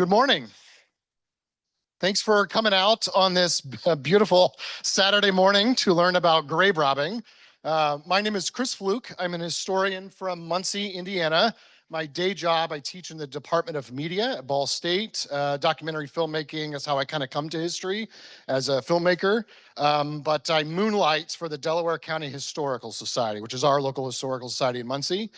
Good morning. Thanks for coming out on this beautiful Saturday morning to learn about grave robbing. My name is Chris Flook. I'm an historian from Muncie, Indiana. My day job, I teach in the Department of Media at Ball State. Documentary filmmaking is how I kind of come to history as a filmmaker. But I moonlight for the Delaware County Historical Society, which is our local historical society in Muncie.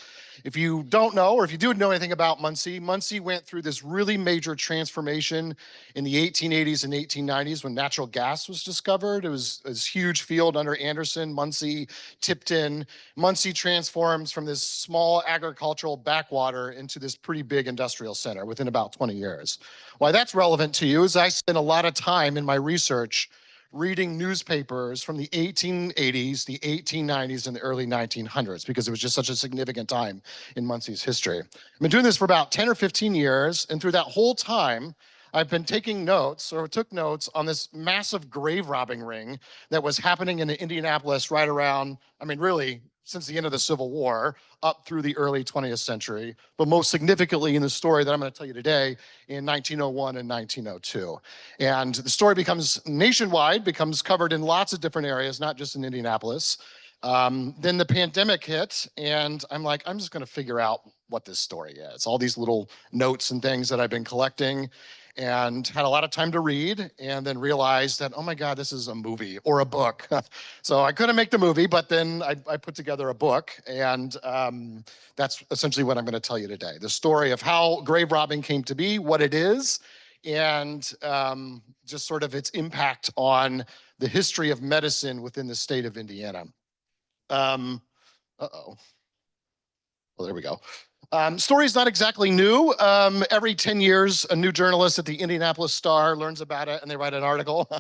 If you don't know, or if you do know anything about Muncie, Muncie went through this really major transformation in the 1880s and 1890s when natural gas was discovered. It was this huge field under Anderson, Muncie, Tipton. Muncie transforms from this small agricultural backwater into this pretty big industrial center within about 20 years. Why that's relevant to you is I spent a lot of time in my research reading newspapers from the 1880s, the 1890s, and the early 1900s, because it was just such a significant time in Muncie's history. I've been doing this for about 10 or 15 years, and through that whole time, I've been taking notes, or took notes, on this massive grave robbing ring that was happening in Indianapolis right around, really, since the end of the Civil War up through the early 20th century, but most significantly in the story that I'm going to tell you today in 1901 and 1902. And the story becomes nationwide, becomes covered in lots of different areas, not just in Indianapolis. Then the pandemic hit, and I'm like, I'm just going to figure out what this story is. All these little notes and things that I've been collecting, and had a lot of time to read, and then realized that, oh my God, this is a movie or a book. So I couldn't make the movie, but then I put together a book, and that's essentially what I'm going to tell you today. The story of how grave robbing came to be, what it is, and just sort of its impact on the history of medicine within the state of Indiana. Well, there we go. Story's not exactly new. Every 10 years, a new journalist at the Indianapolis Star learns about it and they write an article.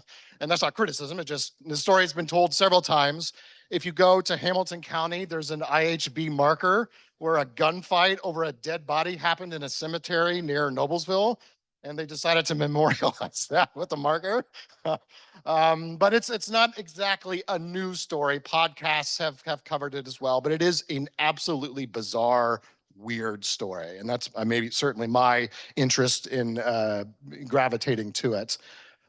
And that's not criticism, the story has been told several times. If you go to Hamilton County, there's an IHB marker where a gunfight over a dead body happened in a cemetery near Noblesville, and they decided to memorialize that with a marker. But it's not exactly a news story. Podcasts have covered it as well, but it is an absolutely bizarre, weird story, and that's maybe certainly my interest in gravitating to it.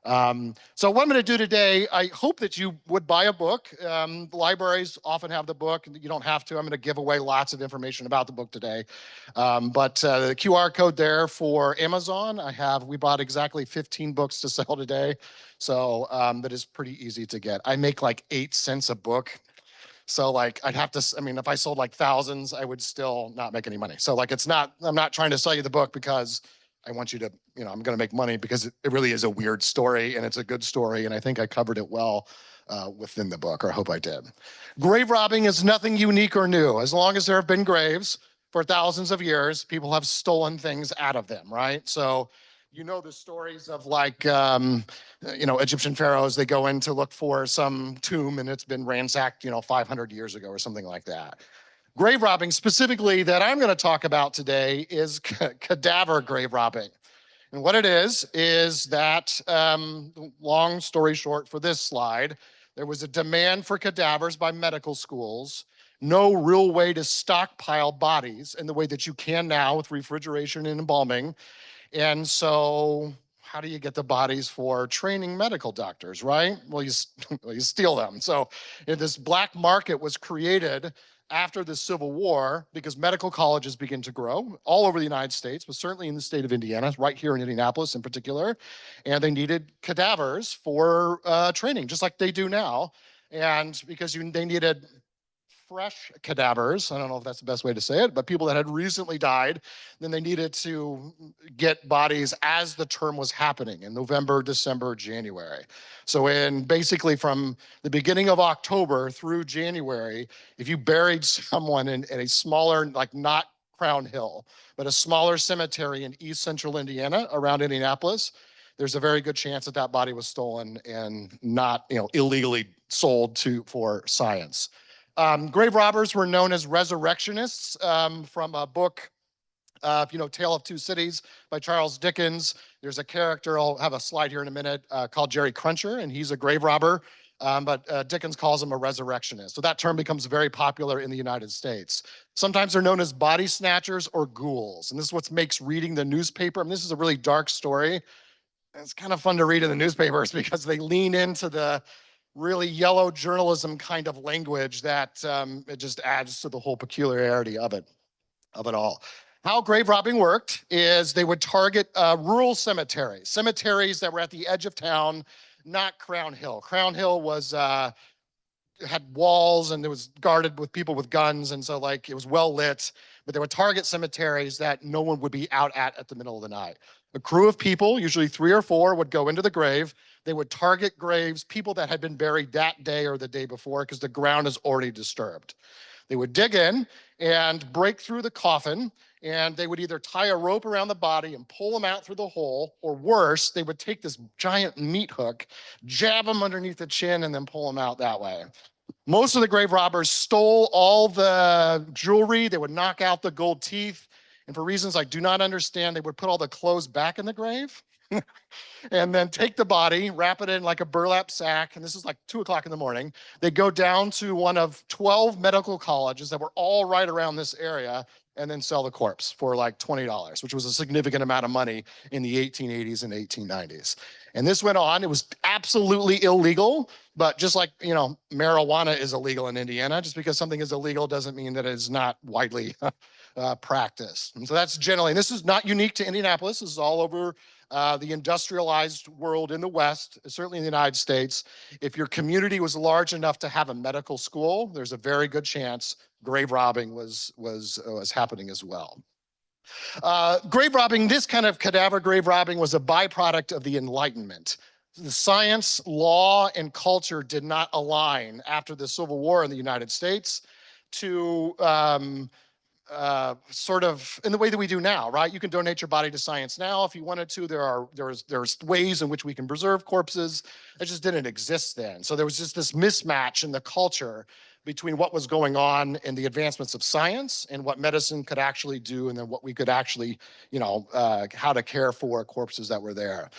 So what I'm going to do today, I hope that you would buy a book. Libraries often have the book. You don't have to. I'm going to give away lots of information about the book today. But the QR code there for Amazon, we bought exactly 15 books to sell today. So that is pretty easy to get. I make like 8 cents a book. So like I'd have to, if I sold like thousands, I would still not make any money. So like I'm not trying to sell you the book because I want you to, I'm going to make money, because it really is a weird story and it's a good story. And I think I covered it well within the book, or I hope I did. Grave robbing is nothing unique or new. As long as there have been graves for thousands of years, people have stolen things out of them, right? So the stories of like, Egyptian pharaohs, they go in to look for some tomb and it's been ransacked, 500 years ago or something like that. Grave robbing specifically that I'm going to talk about today is cadaver grave robbing. And what it is that, long story short for this slide, there was a demand for cadavers by medical schools, no real way to stockpile bodies in the way that you can now with refrigeration and embalming. And so how do you get the bodies for training medical doctors, right? Well, you steal them. So this black market was created after the Civil War because medical colleges begin to grow all over the United States, but certainly in the state of Indiana, right here in Indianapolis in particular. And they needed cadavers for training, just like they do now. And because they needed fresh cadavers, I don't know if that's the best way to say it, but people that had recently died, then they needed to get bodies as the term was happening in November, December, January. So basically from the beginning of October through January, if you buried someone in a smaller, like not Crown Hill, but a smaller cemetery in East Central Indiana around Indianapolis, there's a very good chance that body was stolen and not, illegally sold for science. Grave robbers were known as resurrectionists from a book, Tale of Two Cities by Charles Dickens. There's a character, I'll have a slide here in a minute, called Jerry Cruncher, and he's a grave robber but Dickens calls him a resurrectionist. So that term becomes very popular in the United States. Sometimes they're known as body snatchers or ghouls. And this is what makes reading the newspaper. I mean, this is a really dark story. It's kind of fun to read in the newspapers because they lean into the really yellow journalism kind of language that it just adds to the whole peculiarity of it all. How grave robbing worked is they would target rural cemeteries, cemeteries that were at the edge of town, not Crown Hill. Crown Hill was had walls and it was guarded with people with guns, and so like it was well lit, but they would target cemeteries that no one would be out at the middle of the night. A crew of people, usually 3 or 4, would go into the grave. They would target graves, people that had been buried that day or the day before, because the ground is already disturbed. They would dig in and break through the coffin, and they would either tie a rope around the body and pull them out through the hole, or worse, they would take this giant meat hook, jab them underneath the chin, and then pull them out that way. Most of the grave robbers stole all the jewelry. They would knock out the gold teeth. And for reasons I do not understand, they would put all the clothes back in the grave and then take the body, wrap it in like a burlap sack. And this is like 2 o'clock in the morning. They go down to one of 12 medical colleges that were all right around this area and then sell the corpse for like $20, which was a significant amount of money in the 1880s and 1890s. And this went on. It was absolutely illegal, but just like, you know, marijuana is illegal in Indiana, just because something is illegal doesn't mean that it is not widely practiced. And so that's generally, and this is not unique to Indianapolis. This is all over the industrialized world in the West, certainly in the United States. If your community was large enough to have a medical school, there's a very good chance grave robbing was happening as well. Grave robbing, this kind of cadaver grave robbing, was a byproduct of the Enlightenment. The science, law, and culture did not align after the Civil War in the United States to sort of in the way that we do now, right? You can donate your body to science now if you wanted to. There's ways in which we can preserve corpses. It just didn't exist then. So there was just this mismatch in the culture between what was going on in the advancements of science and what medicine could actually do, and then what we could actually, you know, how to care for corpses that were there.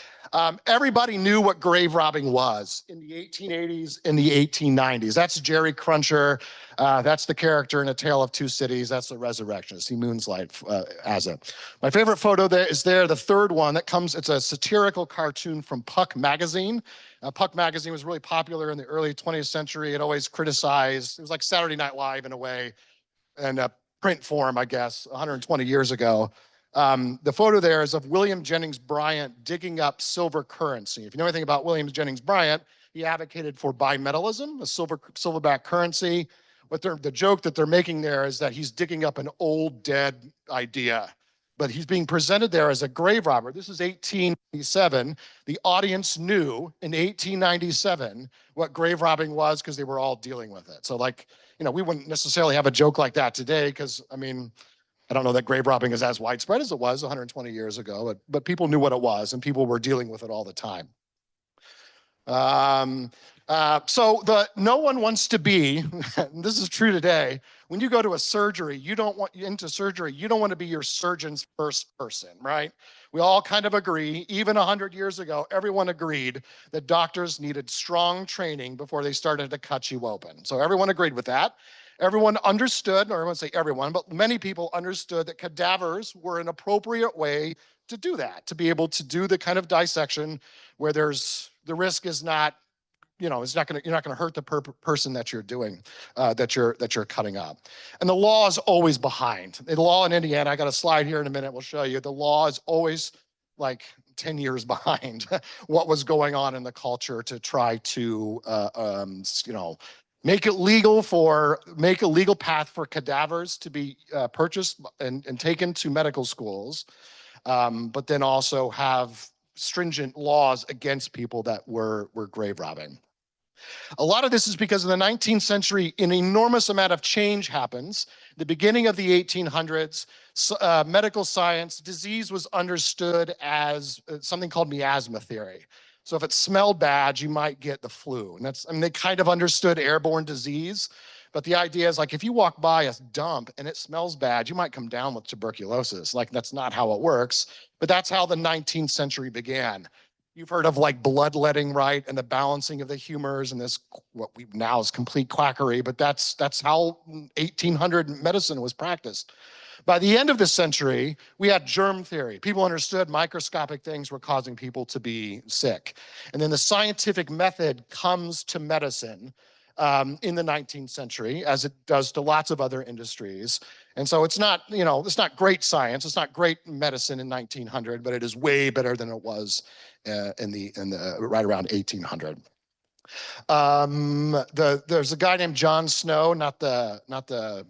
Everybody knew what grave robbing was in the 1880s and the 1890s. That's Jerry Cruncher. That's the character in A Tale of Two Cities. That's the resurrectionist. He moonlight as it. My favorite photo there is the third one that comes. It's a satirical cartoon from Puck magazine. Puck magazine was really popular in the early 20th century. It always criticized, it was like Saturday Night Live in a way, and print form, I guess, 120 years ago. The photo there is of William Jennings Bryan digging up silver currency. If you know anything about William Jennings Bryan, he advocated for bimetallism, a silverback currency. The joke that they're making there is that he's digging up an old dead idea, but he's being presented there as a grave robber. This is 1897. The audience knew in 1897 what grave robbing was because they were all dealing with it. So like, you know, we wouldn't necessarily have a joke like that today because, I mean, I don't know that grave robbing is as widespread as it was 120 years ago, but people knew what it was and people were dealing with it all the time. So no one wants to be, and this is true today, when you go to a surgery, you don't want to be your surgeon's first person, right? We all kind of agree, even 100 years ago, everyone agreed that doctors needed strong training before they started to cut you open. So everyone agreed with that. Everyone understood, or I won't say everyone, but many people understood that cadavers were an appropriate way to do that, to be able to do the kind of dissection where the risk is not, you know, you're not gonna hurt the person that you're doing, that you're cutting up. And the law is always behind. The law in Indiana, I got a slide here in a minute, we'll show you. The law is always like 10 years behind what was going on in the culture to try to, you know, make a legal path for cadavers to be purchased and taken to medical schools, but then also have stringent laws against people that were grave robbing. A lot of this is because in the 19th century, an enormous amount of change happens. The beginning of the 1800s, medical science, disease was understood as something called miasma theory. So if it smelled bad, you might get the flu. And they kind of understood airborne disease, but the idea is like, if you walk by a dump and it smells bad, you might come down with tuberculosis. Like, that's not how it works, but that's how the 19th century began. You've heard of like bloodletting, right? And the balancing of the humors and this, what we now is complete quackery, but that's how 1800 medicine was practiced. By the end of the century, we had germ theory. People understood microscopic things were causing people to be sick. And then the scientific method comes to medicine in the 19th century, as it does to lots of other industries. And so it's not, it's not great science, it's not great medicine in 1900, but it is way better than it was in the right around 1800. There's a guy named Jon Snow, not the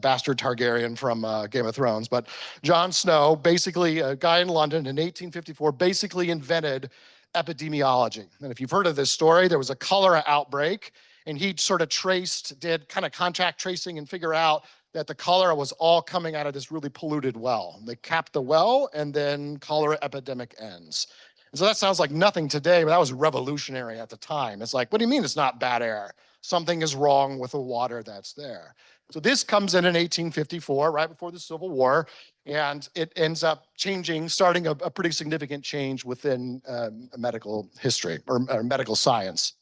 bastard Targaryen from Game of Thrones, but Jon Snow, basically a guy in London in 1854, basically invented epidemiology. And if you've heard of this story, there was a cholera outbreak, and he sort of did kind of contact tracing and figure out that the cholera was all coming out of this really polluted well. They capped the well, and then cholera epidemic ends. And so that sounds like nothing today, but that was revolutionary at the time. It's like, what do you mean it's not bad air? Something is wrong with the water that's there. So this comes in 1854, right before the Civil War, and it ends up starting a pretty significant change within medical history or medical science.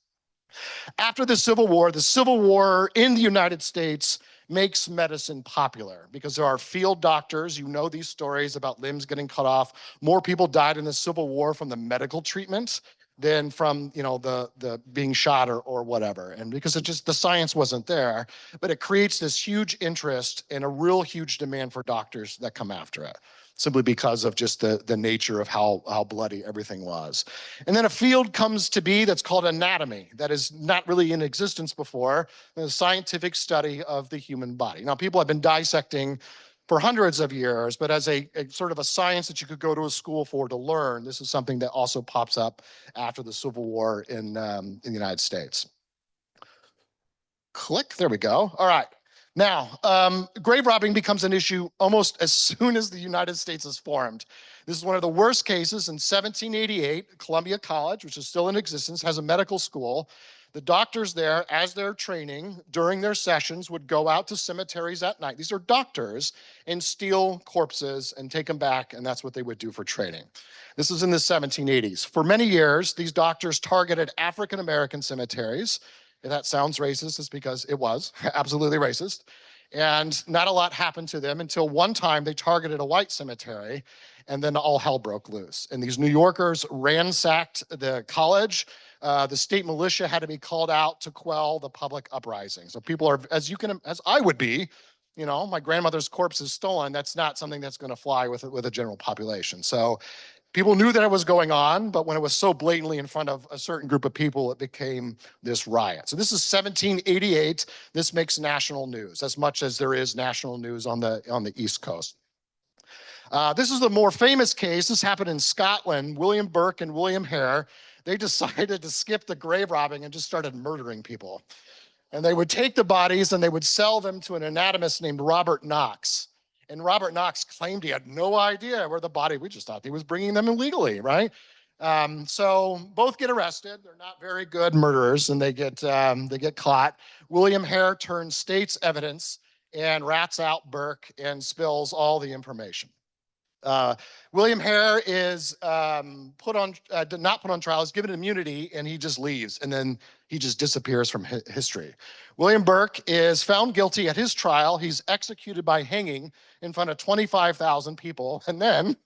After the Civil War in the United States makes medicine popular because there are field doctors. You know these stories about limbs getting cut off. More people died in the Civil War from the medical treatment than from the being shot or whatever. And because the science wasn't there, but it creates this huge interest and a real huge demand for doctors that come after it, simply because of just the nature of how bloody everything was. And then a field comes to be that's called anatomy, that is not really in existence before, the scientific study of the human body. Now, people have been dissecting for hundreds of years, but as a sort of a science that you could go to a school for to learn, this is something that also pops up after the Civil War in the United States. Click, there we go. All right. Now, grave robbing becomes an issue almost as soon as the United States is formed. This is one of the worst cases. In 1788, Columbia College, which is still in existence, has a medical school. The doctors there, as they're training during their sessions, would go out to cemeteries at night. These are doctors, and steal corpses and take them back, and that's what they would do for training. This is in the 1780s. For many years, these doctors targeted African-American cemeteries. If that sounds racist, it's because it was absolutely racist. And not a lot happened to them until one time they targeted a white cemetery, and then all hell broke loose. And these New Yorkers ransacked the college. The state militia had to be called out to quell the public uprising. So people are, as I would be, my grandmother's corpse is stolen. That's not something that's going to fly with a general population. So people knew that it was going on, but when it was so blatantly in front of a certain group of people, it became this riot. So this is 1788. This makes national news, as much as there is national news on the East Coast. This is the more famous case. This happened in Scotland. William Burke and William Hare, they decided to skip the grave robbing and just started murdering people. And they would take the bodies and they would sell them to an anatomist named Robert Knox. And Robert Knox claimed he had no idea where the body, we just thought he was bringing them illegally, right? So both get arrested. They're not very good murderers, and they get caught. William Hare turns state's evidence and rats out Burke and spills all the information. William Hare is not put on trial, is given immunity, and he just leaves, and then he just disappears from history. William Burke is found guilty at his trial. He's executed by hanging in front of 25,000 people, and then,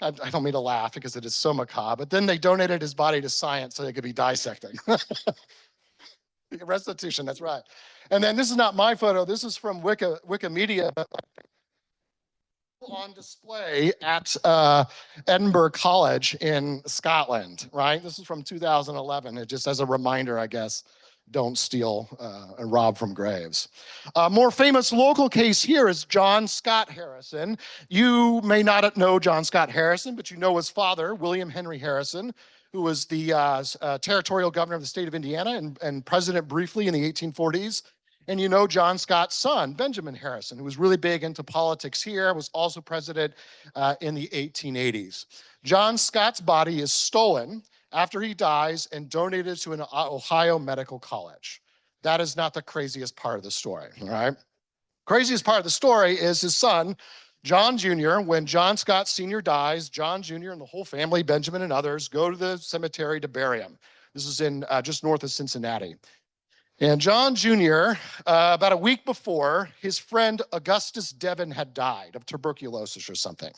I don't mean to laugh because it is so macabre, but then they donated his body to science so they could be dissecting. Restitution, that's right. And then this is not my photo. This is from Wikimedia. On display at Edinburgh College in Scotland, right? This is from 2011. It just as a reminder, I guess, don't steal and rob from graves. A more famous local case here is John Scott Harrison. You may not know John Scott Harrison, but you know his father, William Henry Harrison, who was the territorial governor of the state of Indiana and president briefly in the 1840s. And you know John Scott's son, Benjamin Harrison, who was really big into politics here, was also president in the 1880s. John Scott's body is stolen after he dies and donated to an Ohio medical college. That is not the craziest part of the story, all right? Craziest part of the story is his son, John Jr., when John Scott Sr. dies, John Jr. and the whole family, Benjamin and others, go to the cemetery to bury him. This is in just north of Cincinnati. And John Jr., about a week before, his friend Augustus Devon had died of tuberculosis or something.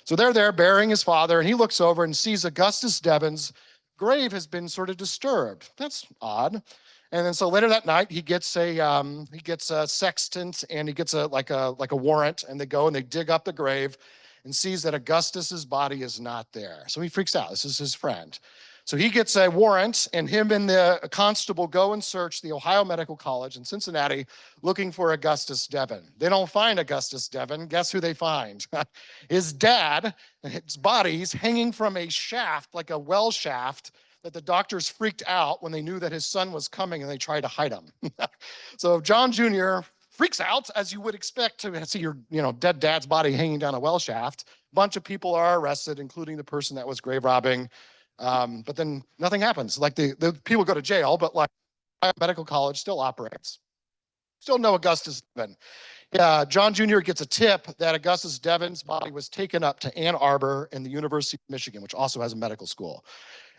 So they're there burying his father, and he looks over and sees Augustus Devon's grave has been sort of disturbed. That's odd. And then so later that night, he gets a sextant and he gets like a warrant, and they go and they dig up the grave and sees that Augustus's body is not there. So he freaks out. This is his friend. So he gets a warrant, and him and the constable go and search the Ohio Medical College in Cincinnati looking for Augustus Devon. They don't find Augustus Devon. Guess who they find? His dad. His body's hanging from a shaft, like a well shaft, that the doctors freaked out when they knew that his son was coming and they tried to hide him. So John Jr. freaks out, as you would expect to see your dead dad's body hanging down a well shaft. A bunch of people are arrested, including the person that was grave robbing. But then nothing happens. Like the people go to jail, but like medical college still operates. Still no Augustus Devon. John Jr. gets a tip that Augustus Devon's body was taken up to Ann Arbor and the University of Michigan, which also has a medical school.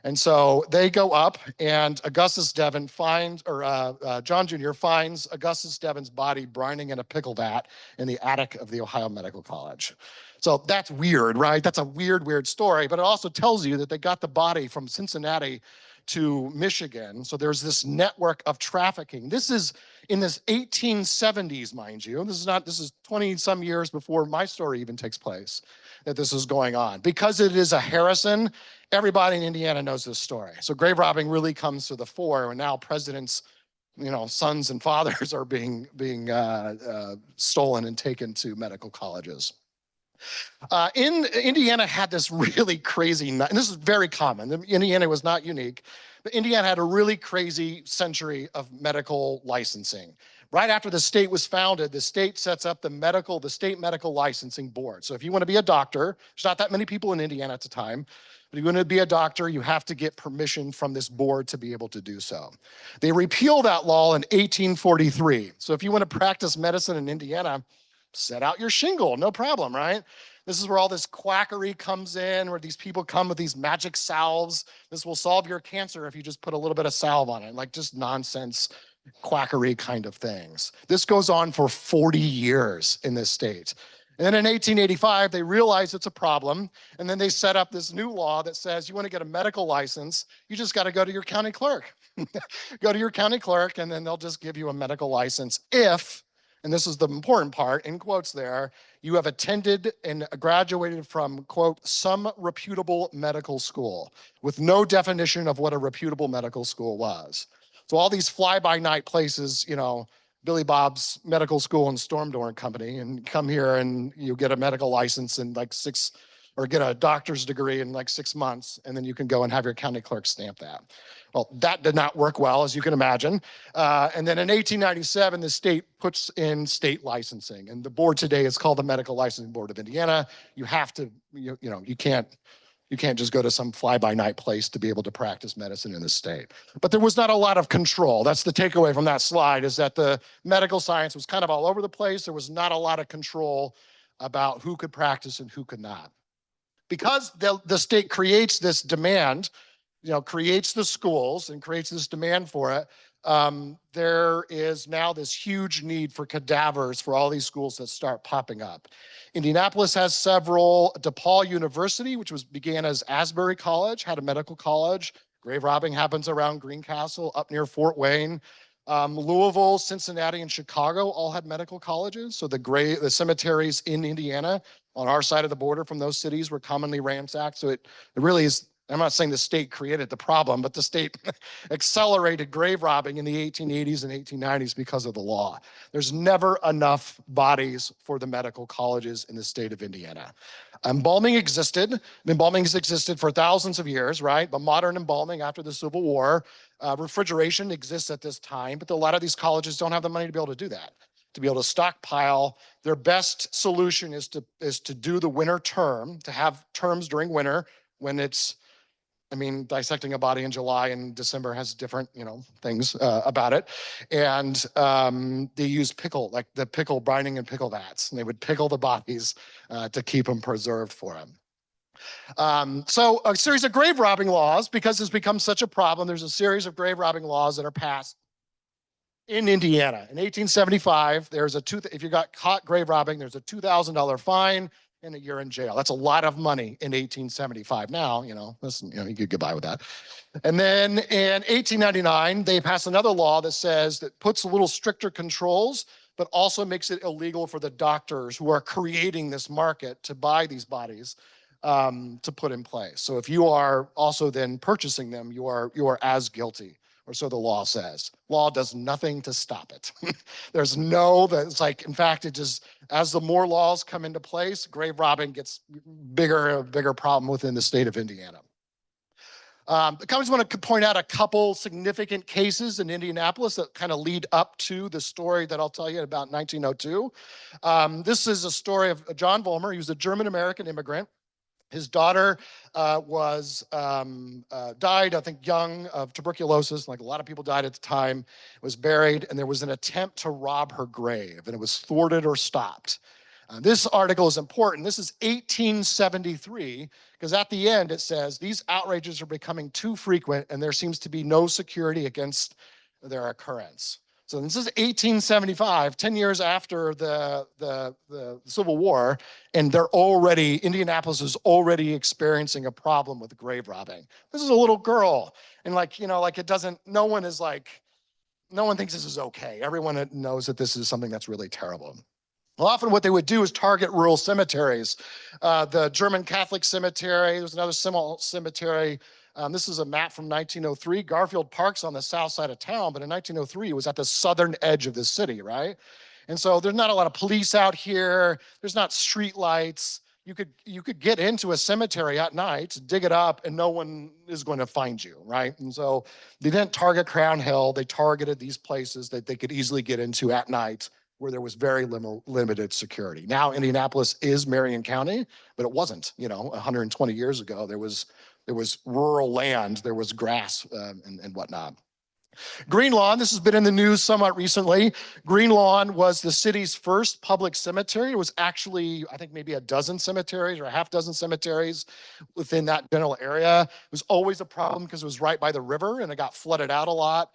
And so they go up, and Augustus Devon finds, John Jr. finds Augustus Devon's body brining in a pickle vat in the attic of the Ohio Medical College. So that's weird, right? That's a weird story, but it also tells you that they got the body from Cincinnati to Michigan. So there's this network of trafficking. This is in this 1870s, mind you. This is 20 some years before my story even takes place that this is going on. Because it is a Harrison, everybody in Indiana knows this story. So grave robbing really comes to the fore, and now presidents, sons and fathers are being stolen and taken to medical colleges. Indiana had this really crazy, and this is very common. Indiana was not unique, but Indiana had a really crazy century of medical licensing. Right after the state was founded, the state sets up the state medical licensing board. So if you want to be a doctor, there's not that many people in Indiana at the time, but if you want to be a doctor, you have to get permission from this board to be able to do so. They repealed that law in 1843. So if you want to practice medicine in Indiana, set out your shingle, no problem, right? This is where all this quackery comes in, where these people come with these magic salves. This will solve your cancer if you just put a little bit of salve on it, like just nonsense quackery kind of things. This goes on for 40 years in this state. And then in 1885, they realize it's a problem, and then they set up this new law that says you want to get a medical license, you just got to go to your county clerk. Go to your county clerk, and then they'll just give you a medical license if, and this is the important part, in quotes there, you have attended and graduated from, quote, some reputable medical school, with no definition of what a reputable medical school was. So all these fly-by-night places, Billy Bob's Medical School and Storm Door Company, and come here and you get a medical license in like get a doctor's degree in like 6 months, and then you can go and have your county clerk stamp that. Well, that did not work well, as you can imagine. And then in 1897, the state puts in state licensing, and the board today is called the Medical Licensing Board of Indiana. You have to, you can't just go to some fly-by-night place to be able to practice medicine in the state. But there was not a lot of control. That's the takeaway from that slide, is that the medical science was kind of all over the place. There was not a lot of control about who could practice and who could not. Because the state creates this demand, creates the schools and creates this demand for it, there is now this huge need for cadavers for all these schools that start popping up. Indianapolis has several. DePaul University, which began as Asbury College, had a medical college. Grave robbing happens around Greencastle, up near Fort Wayne. Louisville, Cincinnati, and Chicago all had medical colleges. So the cemeteries in Indiana on our side of the border from those cities were commonly ransacked. So it really is, I'm not saying the state created the problem, but the state accelerated grave robbing in the 1880s and 1890s because of the law. There's never enough bodies for the medical colleges in the state of Indiana. Embalming existed. Embalming has existed for thousands of years, right? But modern embalming after the Civil War, refrigeration exists at this time, but a lot of these colleges don't have the money to be able to do that, to be able to stockpile. Their best solution is to do the winter term, to have terms during winter when it's I mean, dissecting a body in July and December has different, things about it. And they use pickle, like the pickle binding in pickle vats, and they would pickle the bodies to keep them preserved for them. So a series of grave robbing laws, because it's become such a problem, there's a series of grave robbing laws that are passed in Indiana. In 1875, if you got caught grave robbing, there's a $2,000 fine and a year in jail. That's a lot of money in 1875. Now, listen, you could get by with that. And then in 1899, they passed another law that puts a little stricter controls, but also makes it illegal for the doctors who are creating this market to buy these bodies to put in place. So if you are also then purchasing them, you are as guilty, or so the law says. Law does nothing to stop it. It's like, in fact, as the more laws come into place, grave robbing gets bigger problem within the state of Indiana. The companies want to point out a couple significant cases in Indianapolis that kind of lead up to the story that I'll tell you about 1902. This is a story of John Vollmer. He was a German-American immigrant. His daughter died, I think, young of tuberculosis, like a lot of people died at the time, was buried, and there was an attempt to rob her grave, and it was thwarted or stopped. This article is important. This is 1873, because at the end it says, these outrages are becoming too frequent, and there seems to be no security against their occurrence. So this is 1875, 10 years after the Civil War, and Indianapolis is already experiencing a problem with grave robbing. This is a little girl, and no one thinks this is okay. Everyone knows that this is something that's really terrible. Well, often what they would do is target rural cemeteries. The German Catholic cemetery, there's another similar cemetery. This is a map from 1903. Garfield Park's on the south side of town, but in 1903, it was at the southern edge of the city, right? And so there's not a lot of police out here. There's not street lights. You could get into a cemetery at night, dig it up, and no one is going to find you, right? And so they didn't target Crown Hill. They targeted these places that they could easily get into at night, where there was very limited security. Now, Indianapolis is Marion County, but it wasn't. 120 years ago, there was rural land, there was grass and whatnot. Green Lawn, this has been in the news somewhat recently. Green Lawn was the city's first public cemetery. It was actually, I think, maybe a dozen cemeteries or a half dozen cemeteries within that general area. It was always a problem because it was right by the river and it got flooded out a lot.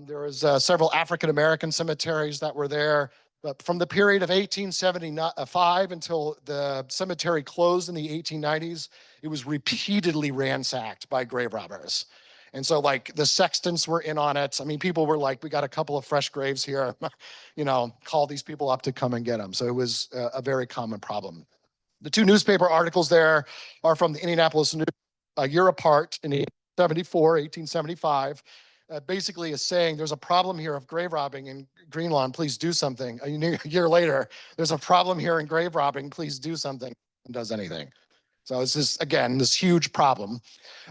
There was several African-American cemeteries that were there. But from the period of 1875 until the cemetery closed in the 1890s, it was repeatedly ransacked by grave robbers. And so the sextons were in on it. I mean, people were like, we got a couple of fresh graves here, call these people up to come and get them. So it was a very common problem. The two newspaper articles there are from the Indianapolis News, a year apart in 1875. Basically is saying there's a problem here of grave robbing in Green Lawn, please do something. A year later, there's a problem here in grave robbing, please do something, and does anything. So it's this huge problem.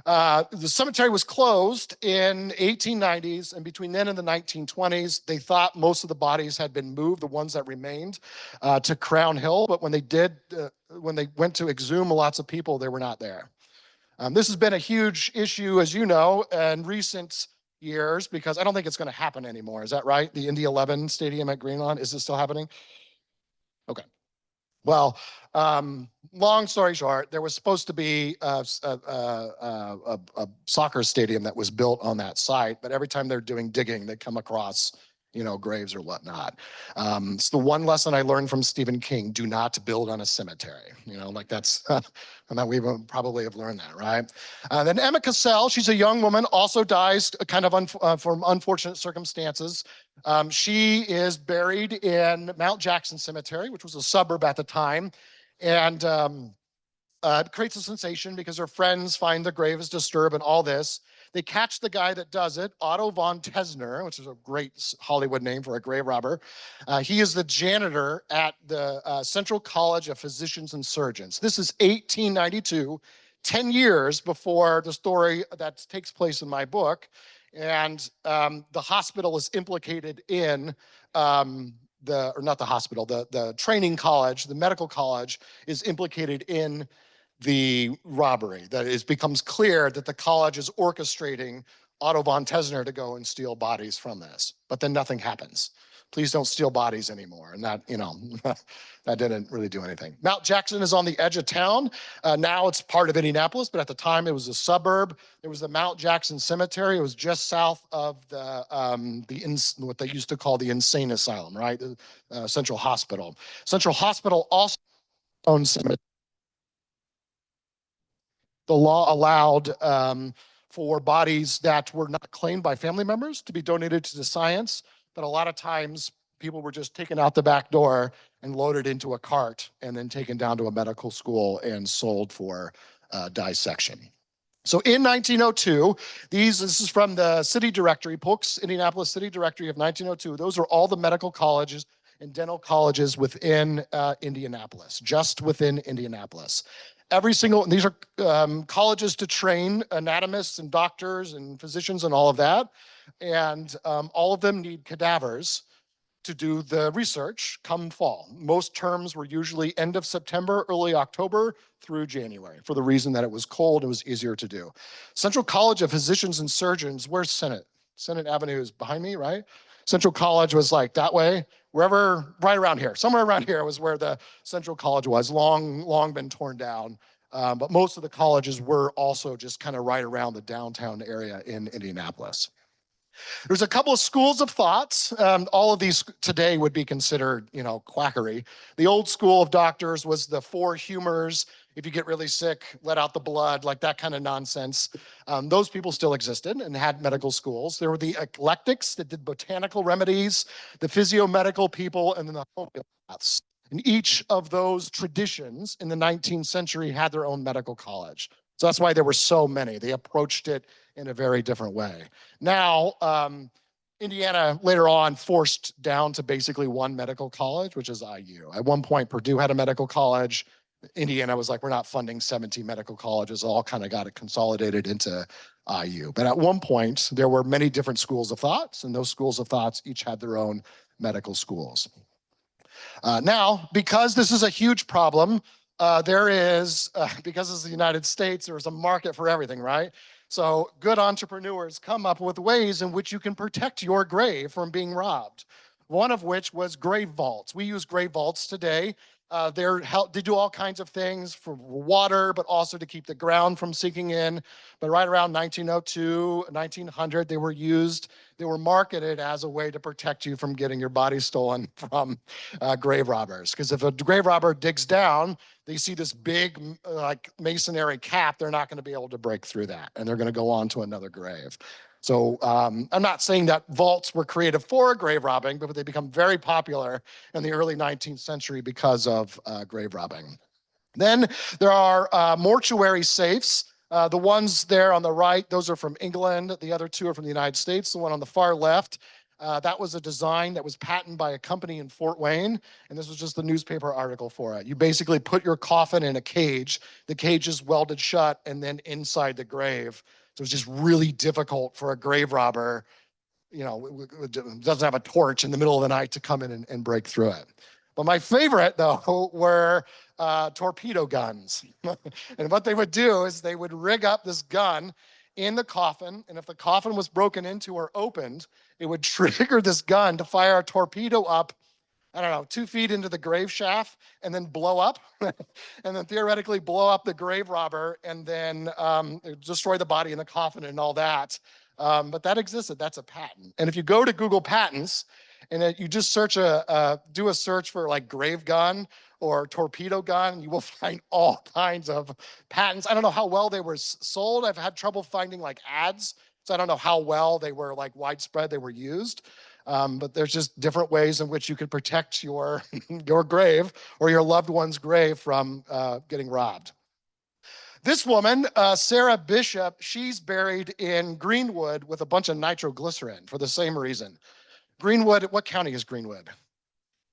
The cemetery was closed in 1890s, and between then and the 1920s, they thought most of the bodies had been moved, the ones that remained, to Crown Hill, but when they went to exhume lots of people, they were not there. This has been a huge issue, as you know, in recent years, because I don't think it's going to happen anymore. Is that right? The Indy 11 stadium at Green Lawn, is it still happening? Okay. Well, long story short, there was supposed to be a soccer stadium that was built on that site, but every time they're doing digging, they come across graves or whatnot. It's the one lesson I learned from Stephen King: do not build on a cemetery. That's, and that we probably have learned that, right? Then Emma Cassell, she's a young woman, also dies kind of from unfortunate circumstances. She is buried in Mount Jackson Cemetery, which was a suburb at the time, and it creates a sensation because her friends find the grave is disturbed and all this. They catch the guy that does it, Otto von Tesner, which is a great Hollywood name for a grave robber. He is the janitor at the Central College of Physicians and Surgeons. This is 1892, 10 years before the story that takes place in my book. And the hospital is implicated in the training college, the medical college is implicated in the robbery, that it becomes clear that the college is orchestrating Otto von Tesner to go and steal bodies from this. But then nothing happens. Please don't steal bodies anymore. And that, that didn't really do anything. Mount Jackson is on the edge of town. Now it's part of Indianapolis, but at the time it was a suburb. There was the Mount Jackson Cemetery. It was just south of what they used to call the insane asylum, right? The Central Hospital. Central Hospital also owns cemetery. The law allowed for bodies that were not claimed by family members to be donated to the science, but a lot of times people were just taken out the back door and loaded into a cart and then taken down to a medical school and sold for dissection. So in 1902, this is from the city directory, Polk's Indianapolis City Directory of 1902. Those are all the medical colleges and dental colleges within Indianapolis, just within Indianapolis. These are colleges to train anatomists and doctors and physicians and all of that. And all of them need cadavers to do the research come fall. Most terms were usually end of September, early October through January, for the reason that it was cold, it was easier to do. Central College of Physicians and Surgeons, where's Senate? Senate Avenue is behind me, right? Central College was like that way, wherever, right around here. Somewhere around here was where the Central College was, long been torn down. But most of the colleges were also just kind of right around the downtown area in Indianapolis. There's a couple of schools of thoughts. All of these today would be considered, quackery. The old school of doctors was the four humors. If you get really sick, let out the blood, like that kind of nonsense. Those people still existed and had medical schools. There were the eclectics that did botanical remedies, the physiomedical people, and then the homeopaths. And each of those traditions in the 19th century had their own medical college. So that's why there were so many. They approached it in a very different way. Now, Indiana later on forced down to basically one medical college, which is IU. At one point, Purdue had a medical college. Indiana was like, we're not funding 17 medical colleges, all kind of got it consolidated into IU. But at one point, there were many different schools of thoughts, and those schools of thoughts each had their own medical schools. Now, because this is a huge problem, because it's the United States, there's a market for everything, right? So good entrepreneurs come up with ways in which you can protect your grave from being robbed. One of which was grave vaults. We use grave vaults today. They do all kinds of things for water, but also to keep the ground from sinking in. But right around 1902, 1900, they were marketed as a way to protect you from getting your body stolen from grave robbers. Because if a grave robber digs down, they see this big masonry cap, they're not going to be able to break through that. And they're going to go on to another grave. So I'm not saying that vaults were created for grave robbing, but they become very popular in the early 19th century because of grave robbing. Then there are mortuary safes. The ones there on the right, those are from England. The other two are from the United States. The one on the far left, that was a design that was patented by a company in Fort Wayne, and this was just the newspaper article for it. You basically put your coffin in a cage. The cage is welded shut, and then inside the grave. So it's just really difficult for a grave robber, doesn't have a torch in the middle of the night to come in and break through it. But my favorite, though, were torpedo guns. And what they would do is they would rig up this gun in the coffin, and if the coffin was broken into or opened, it would trigger this gun to fire a torpedo up, 2 feet into the grave shaft, and then blow up, and then theoretically blow up the grave robber, and then destroy the body in the coffin and all that. But that existed. That's a patent. And if you go to Google Patents, and you just do a search for like grave gun or torpedo gun, you will find all kinds of patents. I don't know how well they were sold. I've had trouble finding like ads, so I don't know how well they were like widespread they were used. But there's just different ways in which you could protect your grave or your loved one's grave from getting robbed. This woman, Sarah Bishop, she's buried in Greenwood with a bunch of nitroglycerin for the same reason. Greenwood, what county is Greenwood?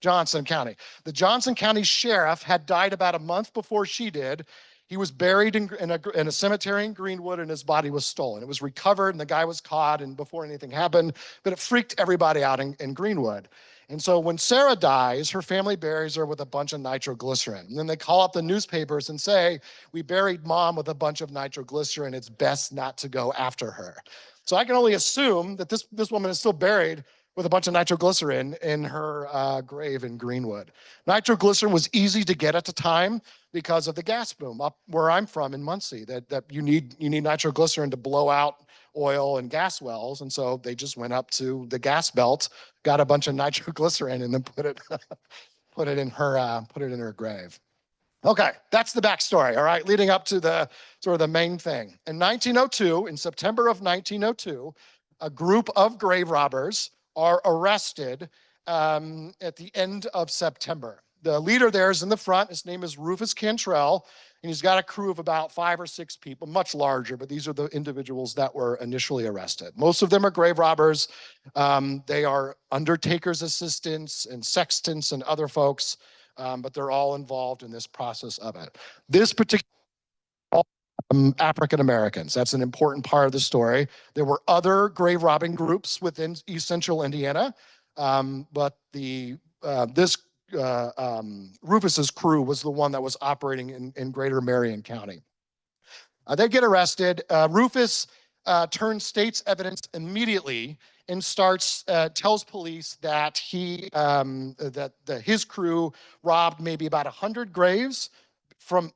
Johnson County. The Johnson County sheriff had died about a month before she did. He was buried in a cemetery in Greenwood, and his body was stolen. It was recovered, and the guy was caught, and before anything happened, but it freaked everybody out in Greenwood. And so when Sarah dies, her family buries her with a bunch of nitroglycerin. And then they call up the newspapers and say, we buried mom with a bunch of nitroglycerin. It's best not to go after her. So I can only assume that this woman is still buried with a bunch of nitroglycerin in her grave in Greenwood. Nitroglycerin was easy to get at the time because of the gas boom up where I'm from in Muncie, that you need nitroglycerin to blow out oil and gas wells. And so they just went up to the gas belt, got a bunch of nitroglycerin, and then put it in her grave. Okay, that's the backstory, all right, leading up to the sort of the main thing. In 1902, in September of 1902, a group of grave robbers are arrested at the end of September. The leader there is in the front. His name is Rufus Cantrell, and he's got a crew of about 5 or 6 people, much larger, but these are the individuals that were initially arrested. Most of them are grave robbers. They are undertakers' assistants and sextons and other folks, but they're all involved in this process of it. This particular African Americans. That's an important part of the story. There were other grave robbing groups within East Central Indiana, but Rufus's crew was the one that was operating in greater Marion County. They get arrested. Rufus turns state's evidence immediately and tells police that his crew robbed maybe about 100 graves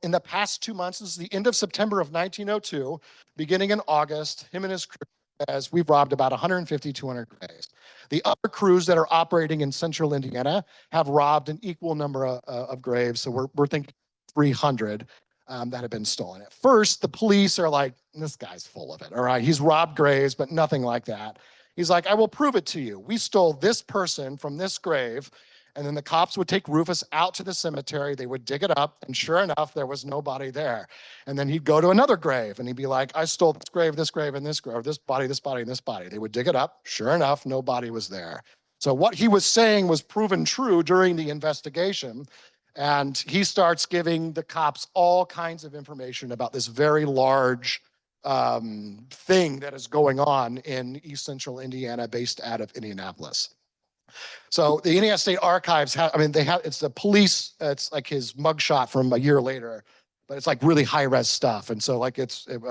in the past 2 months. This is the end of September of 1902, beginning in August. Him and his crew, as we've robbed about 150, 200 graves. The other crews that are operating in central Indiana have robbed an equal number of graves. So we're thinking 300 that have been stolen. At first, the police are like, this guy's full of it, all right? He's robbed graves, but nothing like that. He's like, I will prove it to you. We stole this person from this grave. And then the cops would take Rufus out to the cemetery. They would dig it up, and sure enough, there was nobody there. And then he'd go to another grave, and he'd be like, I stole this grave, and this grave, and this body, and this body. They would dig it up. Sure enough, nobody was there. So what he was saying was proven true during the investigation, and he starts giving the cops all kinds of information about this very large thing that is going on in East Central Indiana, based out of Indianapolis. So the Indiana State Archives it's the police, it's like his mugshot from a year later, but it's like really high-res stuff. And so I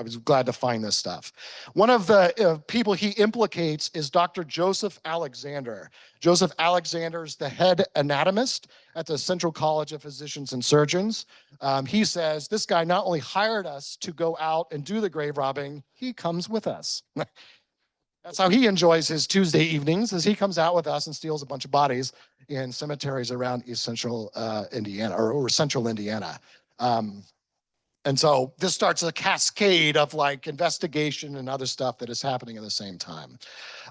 was glad to find this stuff. One of the people he implicates is Dr. Joseph Alexander. Joseph Alexander is the head anatomist at the Central College of Physicians and Surgeons. He says, this guy not only hired us to go out and do the grave robbing, he comes with us. That's how he enjoys his Tuesday evenings, as he comes out with us and steals a bunch of bodies in cemeteries around East Central Indiana, or Central Indiana. And so this starts a cascade of like investigation and other stuff that is happening at the same time.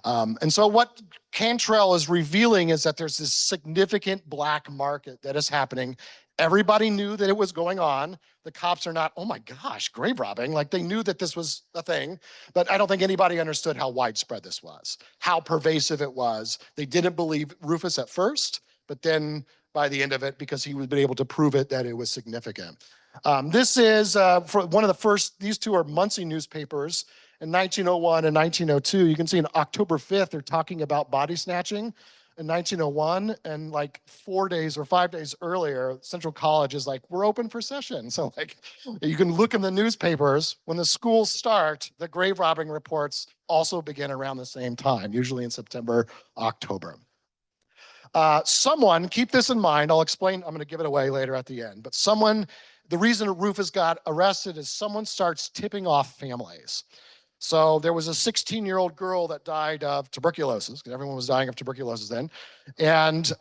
And so what Cantrell is revealing is that there's this significant black market that is happening. Everybody knew that it was going on. The cops are not, oh my gosh, grave robbing. Like, they knew that this was a thing, but I don't think anybody understood how widespread this was, how pervasive it was. They didn't believe Rufus at first, but then by the end of it, because he would be able to prove it, that it was significant. This is for one of the first, these two are Muncie newspapers in 1901 and 1902. You can see on October 5th, they're talking about body snatching in 1901, and like 4 days or 5 days earlier, Central College is like, we're open for session. So like, you can look in the newspapers. When the schools start, the grave robbing reports also begin around the same time, usually in September, October. Someone, keep this in mind, I'll explain, I'm gonna give it away later at the end, but the reason Rufus got arrested is someone starts tipping off families. So there was a 16-year-old girl that died of tuberculosis, because everyone was dying of tuberculosis then. And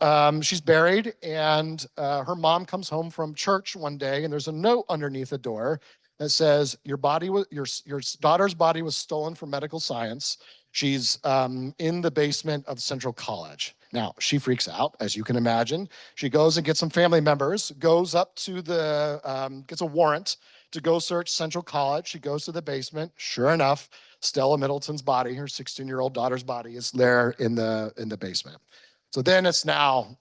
she's buried, and her mom comes home from church one day, and there's a note underneath the door that says, your daughter's body was stolen for medical science. She's in the basement of Central College. Now, she freaks out, as you can imagine. She goes and gets some family members, goes up to gets a warrant to go search Central College. She goes to the basement. Sure enough, Stella Middleton's body, her 16-year-old daughter's body, is there in the basement. So then it's not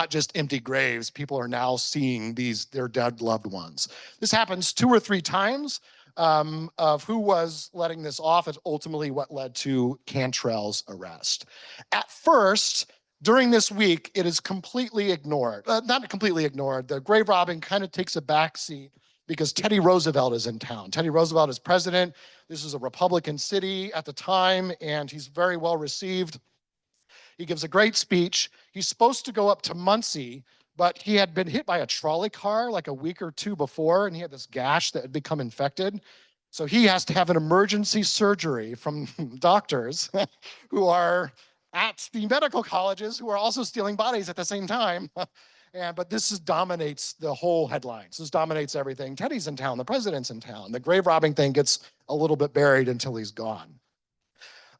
just empty graves. People are now seeing their dead loved ones. This happens 2 or 3 times. Of who was letting this off is ultimately what led to Cantrell's arrest. At first, During this week, it is completely ignored. Not completely ignored. The grave robbing kind of takes a backseat because Teddy Roosevelt is in town. Teddy Roosevelt is president. This is a Republican city at the time, and he's very well received. He gives a great speech. He's supposed to go up to Muncie, but he had been hit by a trolley car like a week or two before, and he had this gash that had become infected. So he has to have an emergency surgery from doctors who are at the medical colleges who are also stealing bodies at the same time. But this dominates the whole headlines. This dominates everything. Teddy's in town. The president's in town. The grave robbing thing gets a little bit buried until he's gone.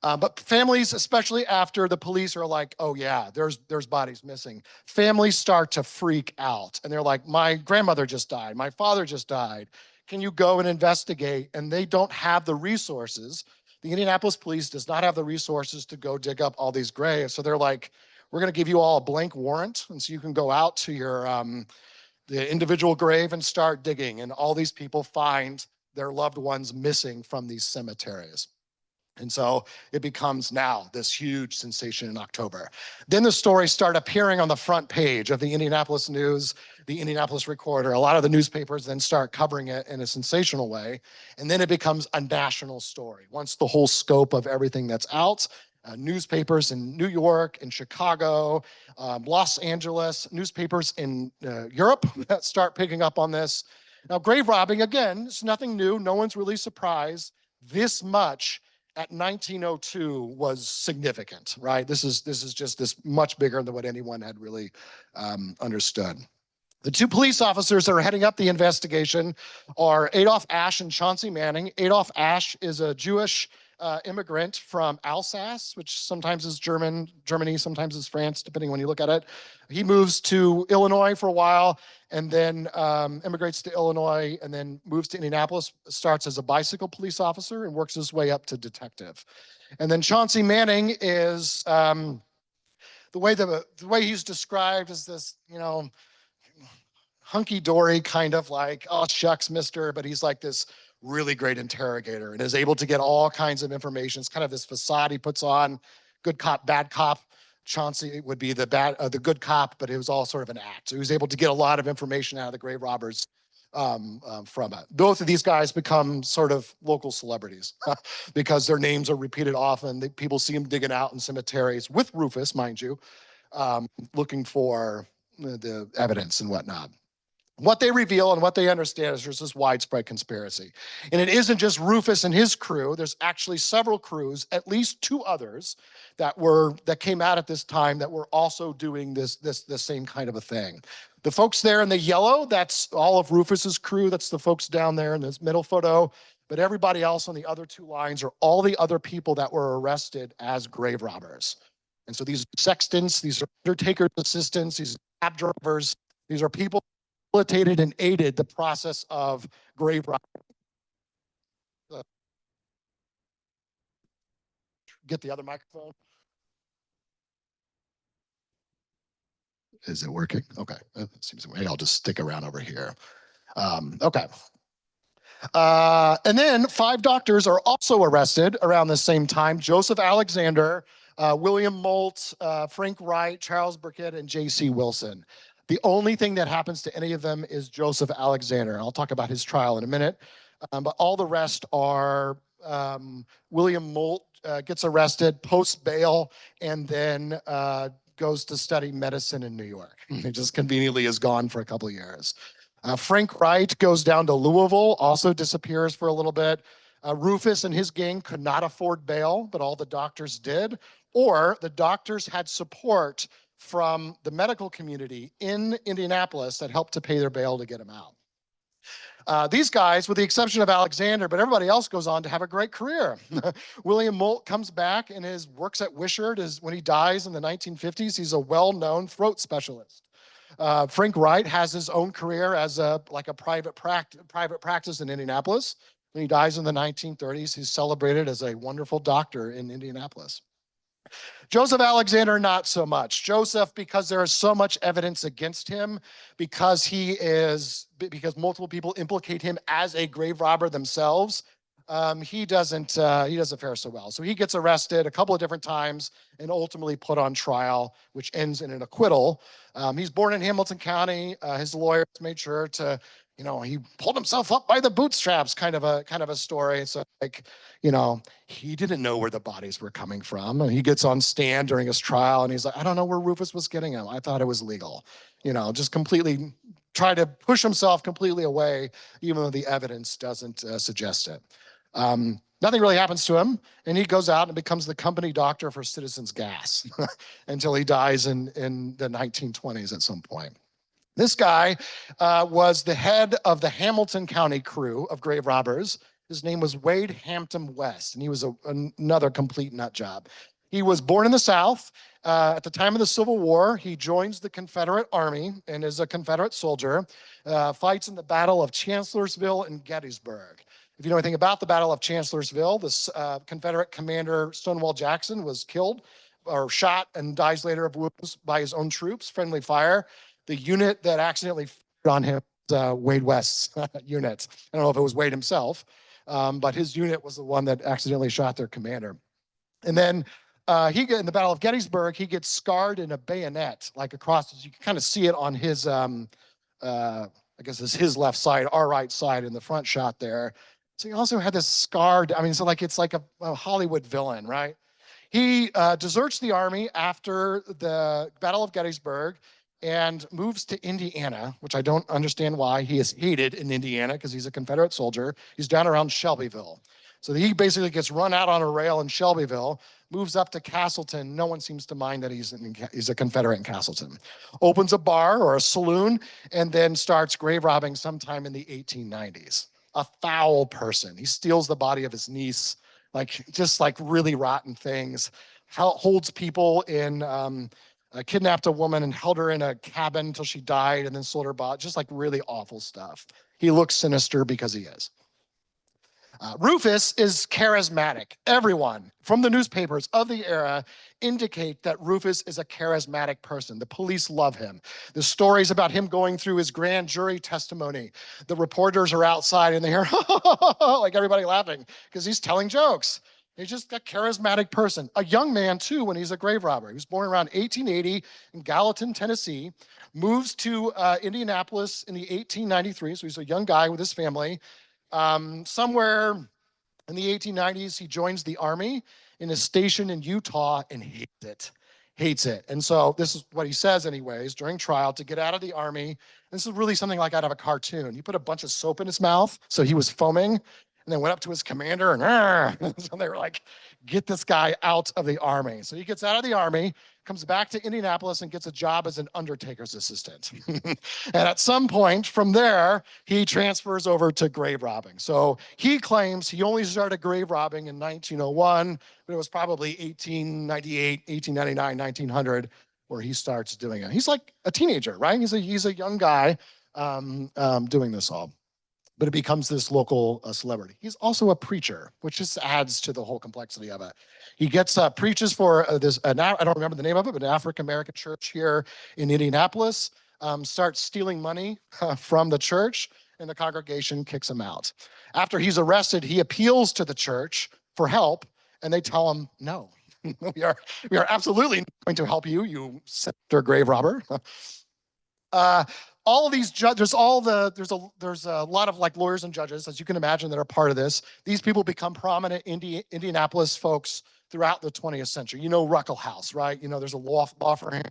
But families, especially after the police are like, oh yeah, there's bodies missing, families start to freak out. And they're like, my grandmother just died. My father just died. Can you go and investigate? And they don't have the resources. The Indianapolis police does not have the resources to go dig up all these graves. So they're like, we're going to give you all a blank warrant. And so you can go out to your the individual grave and start digging. And all these people find their loved ones missing from these cemeteries. And so it becomes now this huge sensation in October. Then the stories start appearing on the front page of the Indianapolis News, the Indianapolis Recorder. A lot of the newspapers then start covering it in a sensational way. And then it becomes a national story. Once the whole scope of everything that's out, newspapers in New York, in Chicago, Los Angeles, newspapers in Europe that start picking up on this. Now, grave robbing, again, it's nothing new. No one's really surprised. This much at 1902 was significant, right? This is just this much bigger than what anyone had really understood. The two police officers that are heading up the investigation are Adolph Ashe and Chauncey Manning. Adolph Ashe is a Jewish immigrant from Alsace, which sometimes is Germany, sometimes is France, depending when you look at it. He moves to Illinois for a while and then immigrates to Illinois and then moves to Indianapolis, starts as a bicycle police officer and works his way up to detective. And then Chauncey Manning is, the way he's described is this, hunky-dory kind of like, oh, shucks, mister, but he's like this really great interrogator and is able to get all kinds of information. It's kind of this facade he puts on, good cop, bad cop. Chauncey would be the good cop, but it was all sort of an act. So he was able to get a lot of information out of the grave robbers from it. Both of these guys become sort of local celebrities because their names are repeated often. People see them digging out in cemeteries with Rufus, mind you, looking for the evidence and whatnot. What they reveal and what they understand is there's this widespread conspiracy. And it isn't just Rufus and his crew. There's actually several crews, at least two others that came out at this time that were also doing this same kind of a thing. The folks there in the yellow, that's all of Rufus's crew. That's the folks down there in this middle photo. But everybody else on the other two lines are all the other people that were arrested as grave robbers. And so these are sextons, these are undertaker's assistants, these are cab drivers, these are people facilitated and aided the process of grave robbing. Get the other microphone. Is it working? Okay. Seems maybe I'll just stick around over here. Okay. And then 5 doctors are also arrested around the same time. Joseph Alexander, William Molt, Frank Wright, Charles Burkett, and J.C. Wilson. The only thing that happens to any of them is Joseph Alexander. I'll talk about his trial in a minute. But all the rest are William Molt gets arrested, posts bail, and then goes to study medicine in New York. He just conveniently is gone for a couple of years. Frank Wright goes down to Louisville, also disappears for a little bit. Rufus and his gang could not afford bail, but all the doctors did. Or the doctors had support from the medical community in Indianapolis that helped to pay their bail to get him out. These guys, with the exception of Alexander, but everybody else goes on to have a great career. William Molt comes back and works at Wishart. When he dies in the 1950s, he's a well-known throat specialist. Frank Wright has his own career as a private practice in Indianapolis. When he dies in the 1930s, he's celebrated as a wonderful doctor in Indianapolis. Joseph Alexander, not so much. Joseph, because there is so much evidence against him, because multiple people implicate him as a grave robber themselves, he doesn't fare so well. So he gets arrested a couple of different times and ultimately put on trial, which ends in an acquittal. He's born in Hamilton County. His lawyers made sure to, he pulled himself up by the bootstraps, kind of a story. So like, he didn't know where the bodies were coming from. And he gets on stand during his trial and he's like, I don't know where Rufus was getting him. I thought it was legal. Just completely try to push himself completely away, even though the evidence doesn't suggest it. Nothing really happens to him, and he goes out and becomes the company doctor for Citizens Gas until he dies in the 1920s at some point. This guy was the head of the Hamilton County crew of grave robbers. His name was Wade Hampton West, and he was another complete nut job. He was born in the South. At the time of the Civil War, he joins the Confederate Army and is a Confederate soldier, fights in the Battle of Chancellorsville and Gettysburg. If you know anything about the Battle of Chancellorsville, this Confederate commander Stonewall Jackson was killed or shot and dies later of wounds by his own troops, friendly fire. The unit that accidentally fired on him was Wade West's unit. I don't know if it was Wade himself, but his unit was the one that accidentally shot their commander. And then in the Battle of Gettysburg, he gets scarred in a bayonet, like across, you can kind of see it on his, I guess it's his left side, our right side in the front shot there. So he also had this scarred, so like it's like a Hollywood villain, right? He deserts the army after the Battle of Gettysburg and moves to Indiana, which I don't understand why. He is hated in Indiana because he's a Confederate soldier. He's down around Shelbyville. So he basically gets run out on a rail in Shelbyville, moves up to Castleton. No one seems to mind that he's a Confederate in Castleton. Opens a bar or a saloon and then starts grave robbing sometime in the 1890s. A foul person. He steals the body of his niece, just really rotten things. Holds people in, kidnapped a woman and held her in a cabin until she died and then sold her body. Just really awful stuff. He looks sinister because he is. Rufus is charismatic. Everyone from the newspapers of the era indicate that Rufus is a charismatic person. The police love him. The stories about him going through his grand jury testimony, the reporters are outside and they hear like everybody laughing because he's telling jokes. He's just a charismatic person. A young man, too, when he's a grave robber. He was born around 1880 in Gallatin, Tennessee, moves to Indianapolis in the 1893, so he's a young guy with his family. Somewhere in the 1890s, he joins the Army in a station in Utah and hates it. And so this is what he says anyways, during trial, to get out of the Army. This is really something like out of a cartoon. He put a bunch of soap in his mouth, so he was foaming, and then went up to his commander and so they were like, get this guy out of the Army. So he gets out of the Army, comes back to Indianapolis and gets a job as an undertaker's assistant. And at some point from there, he transfers over to grave robbing. So he claims he only started grave robbing in 1901, but it was probably 1898, 1899, 1900 where he starts doing it. He's like a teenager, right? He's a young guy doing this all. But it becomes this local celebrity. He's also a preacher, which just adds to the whole complexity of it. He gets preaches for I don't remember the name of it, but an African-American church here in Indianapolis, starts stealing money from the church, and the congregation kicks him out. After he's arrested, he appeals to the church for help, and they tell him, no, we are absolutely not going to help you, you sinister grave robber. All of these judges, there's a lot of lawyers and judges, as you can imagine, that are part of this. These people become prominent Indianapolis folks throughout the 20th century. You know Ruckelhaus, right? There's a law firm.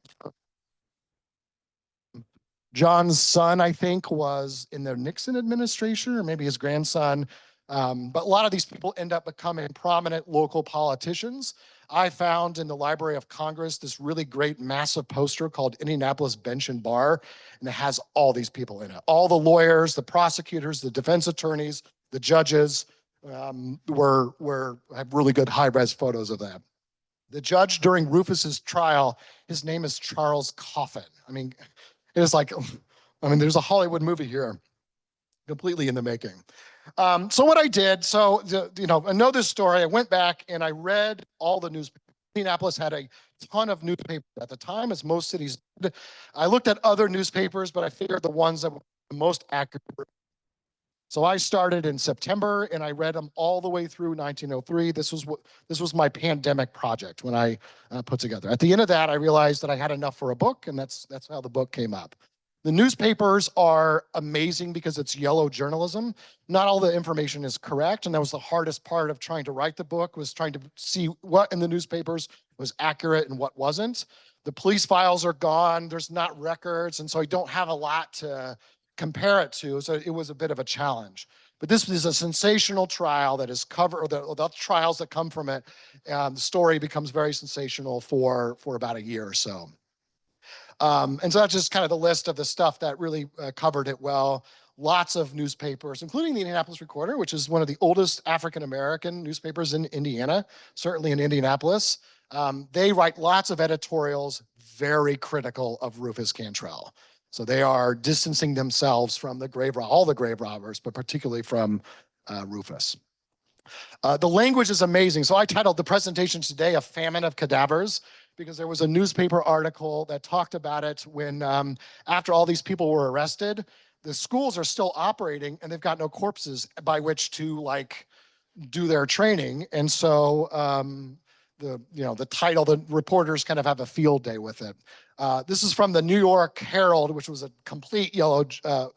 John's son, I think, was in the Nixon administration, or maybe his grandson. But a lot of these people end up becoming prominent local politicians. I found in the Library of Congress this really great massive poster called Indianapolis Bench and Bar, and it has all these people in it. All the lawyers, the prosecutors, the defense attorneys, the judges have really good high-res photos of them. The judge during Rufus's trial, his name is Charles Coffin. There's a Hollywood movie here, completely in the making. So what I did, I know this story. I went back and I read all the newspapers. Indianapolis had a ton of newspapers at the time, as most cities did. I looked at other newspapers, but I figured the ones that were the most accurate So I started in September and I read them all the way through 1903. This was my pandemic project when I put together. At the end of that, I realized that I had enough for a book, and that's how the book came up. The newspapers are amazing because it's yellow journalism. Not all the information is correct, and that was the hardest part of trying to write the book, was trying to see what in the newspapers was accurate and what wasn't. The police files are gone, there's not records, and so I don't have a lot to compare it to, so it was a bit of a challenge. But this is a sensational trial that is covered, or the trials that come from it. The story becomes very sensational for about a year or so. And so that's just kind of the list of the stuff that really covered it well. Lots of newspapers, including the Indianapolis Recorder, which is one of the oldest African-American newspapers in Indiana, certainly in Indianapolis. They write lots of editorials very critical of Rufus Cantrell. So they are distancing themselves from all the grave robbers, but particularly from Rufus. The language is amazing. So I titled the presentation today "A Famine of Cadavers," because there was a newspaper article that talked about it when, after all these people were arrested, the schools are still operating and they've got no corpses by which to do their training. And so the title, the reporters kind of have a field day with it. This is from the New York Herald, which was a complete yellow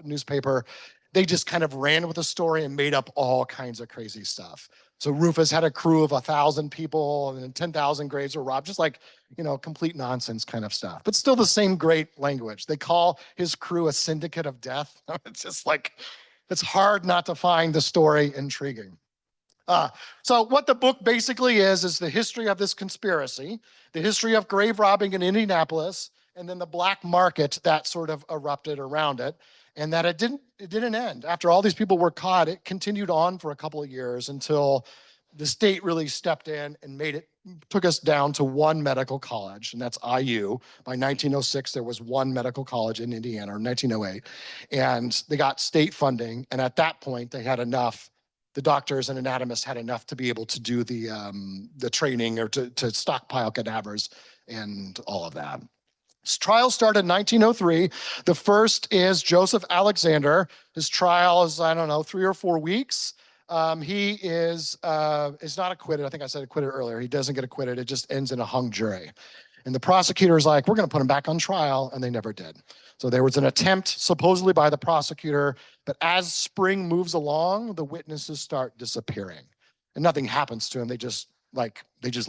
newspaper. They just kind of ran with the story and made up all kinds of crazy stuff. So Rufus had a crew of 1,000 people and 10,000 graves were robbed, just complete nonsense kind of stuff, but still the same great language. They call his crew a Syndicate of Death. It's just it's hard not to find the story intriguing. So what the book basically is the history of this conspiracy, the history of grave robbing in Indianapolis, and then the black market that sort of erupted around it, and that it didn't end. After all these people were caught, it continued on for a couple of years until the state really stepped in and took us down to one medical college, and that's IU. By 1906, there was one medical college in Indiana, or 1908, and they got state funding, and at that point, they had enough. The doctors and anatomists had enough to be able to do the training, or to stockpile cadavers and all of that. His trial started in 1903. The first is Joseph Alexander. His trial is, 3 or 4 weeks. He is not acquitted. I think I said acquitted earlier. He doesn't get acquitted. It just ends in a hung jury. And the prosecutor is like, we're going to put him back on trial, and they never did. So there was an attempt, supposedly by the prosecutor, but as spring moves along, the witnesses start disappearing. And nothing happens to them. They just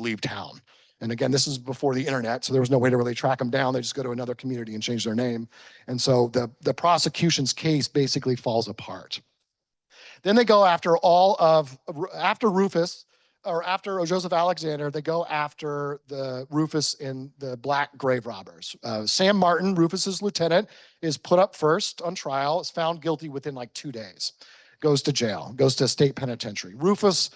leave town. And again, this is before the internet, so there was no way to really track them down. They just go to another community and change their name. And so the prosecution's case basically falls apart. Then they go after Rufus, or after Joseph Alexander, they go after the Rufus and the black grave robbers. Sam Martin, Rufus's lieutenant, is put up first on trial, is found guilty within 2 days, goes to jail, goes to state penitentiary. Rufus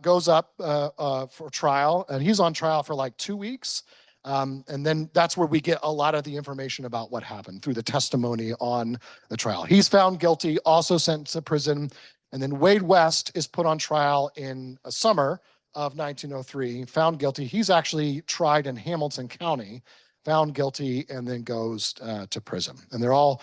goes up for trial, and he's on trial for 2 weeks. And then that's where we get a lot of the information about what happened through the testimony on the trial. He's found guilty, also sent to prison. And then Wade West is put on trial in summer of 1903, found guilty. He's actually tried in Hamilton County, found guilty, and then goes to prison. And they're all,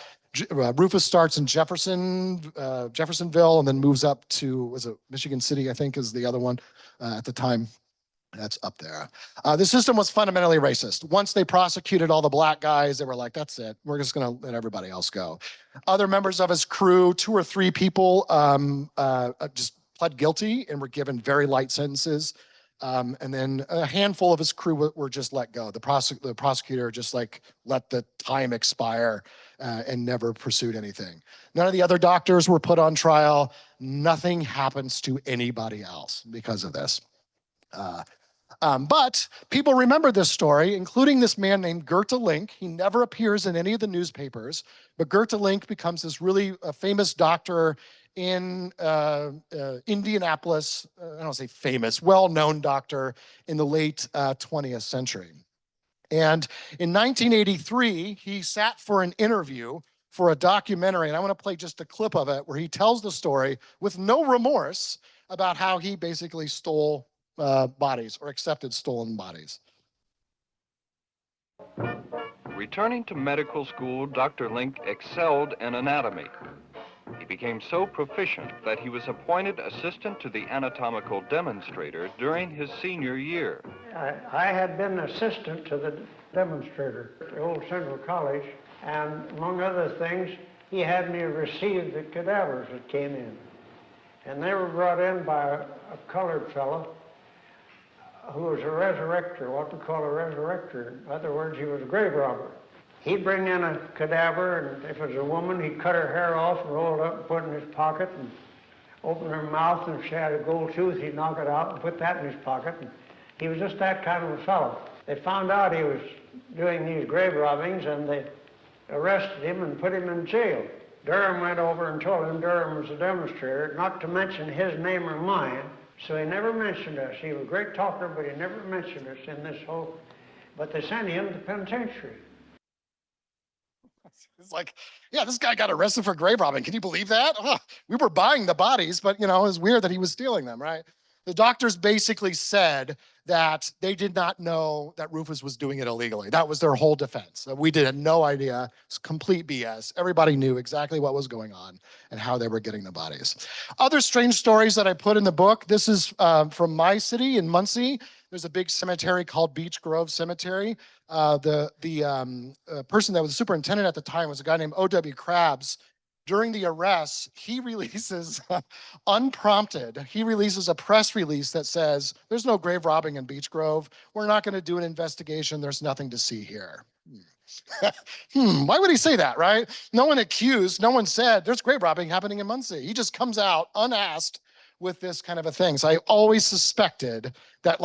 Rufus starts in Jeffersonville, and then moves up to, was it Michigan City, I think is the other one at the time. That's up there. The system was fundamentally racist. Once they prosecuted all the black guys, they were like, that's it. We're just going to let everybody else go. Other members of his crew, 2 or 3 people, just pled guilty and were given very light sentences. And then a handful of his crew were just let go. The prosecutor just let the time expire and never pursued anything. None of the other doctors were put on trial. Nothing happens to anybody else because of this. But people remember this story, including this man named Goethe Link. He never appears in any of the newspapers, but Goethe Link becomes this really famous doctor in Indianapolis. I don't say famous, well-known doctor in the late 20th century. And in 1983, he sat for an interview for a documentary, and I want to play just a clip of it where he tells the story with no remorse about how he basically stole bodies, or accepted stolen bodies. Returning to medical school, Dr. Link excelled in anatomy. He became so proficient that he was appointed assistant to the anatomical demonstrator during his senior year. I had been assistant to the demonstrator at the old Central College, and among other things, he had me receive the cadavers that came in. And they were brought in by a colored fellow who was a resurrector, what we call a resurrector. In other words, he was a grave robber. He'd bring in a cadaver, and if it was a woman, he'd cut her hair off and roll it up and put it in his pocket and open her mouth, and if she had a gold tooth, he'd knock it out and put that in his pocket. And he was just that kind of a fellow. They found out he was doing these grave robbings, and they arrested him and put him in jail. Durham went over and told him Durham was a demonstrator, not to mention his name or mine, so he never mentioned us. He was a great talker, but he never mentioned us in this whole, but they sent him to penitentiary. It's like, yeah, this guy got arrested for grave robbing. Can you believe that? Oh, we were buying the bodies, but it was weird that he was stealing them, right? The doctors basically said that they did not know that Rufus was doing it illegally. That was their whole defense. We had no idea. It's complete BS. Everybody knew exactly what was going on and how they were getting the bodies. Other strange stories that I put in the book. This is from my city in Muncie. There's a big cemetery called Beech Grove Cemetery. The person that was the superintendent at the time was a guy named O.W. Krabs. During the arrest, he releases, unprompted, he releases a press release that says, there's no grave robbing in Beech Grove. We're not going to do an investigation. There's nothing to see here. Why would he say that, right? No one accused, no one said there's grave robbing happening in Muncie. He just comes out unasked with this kind of a thing. So I always suspected that,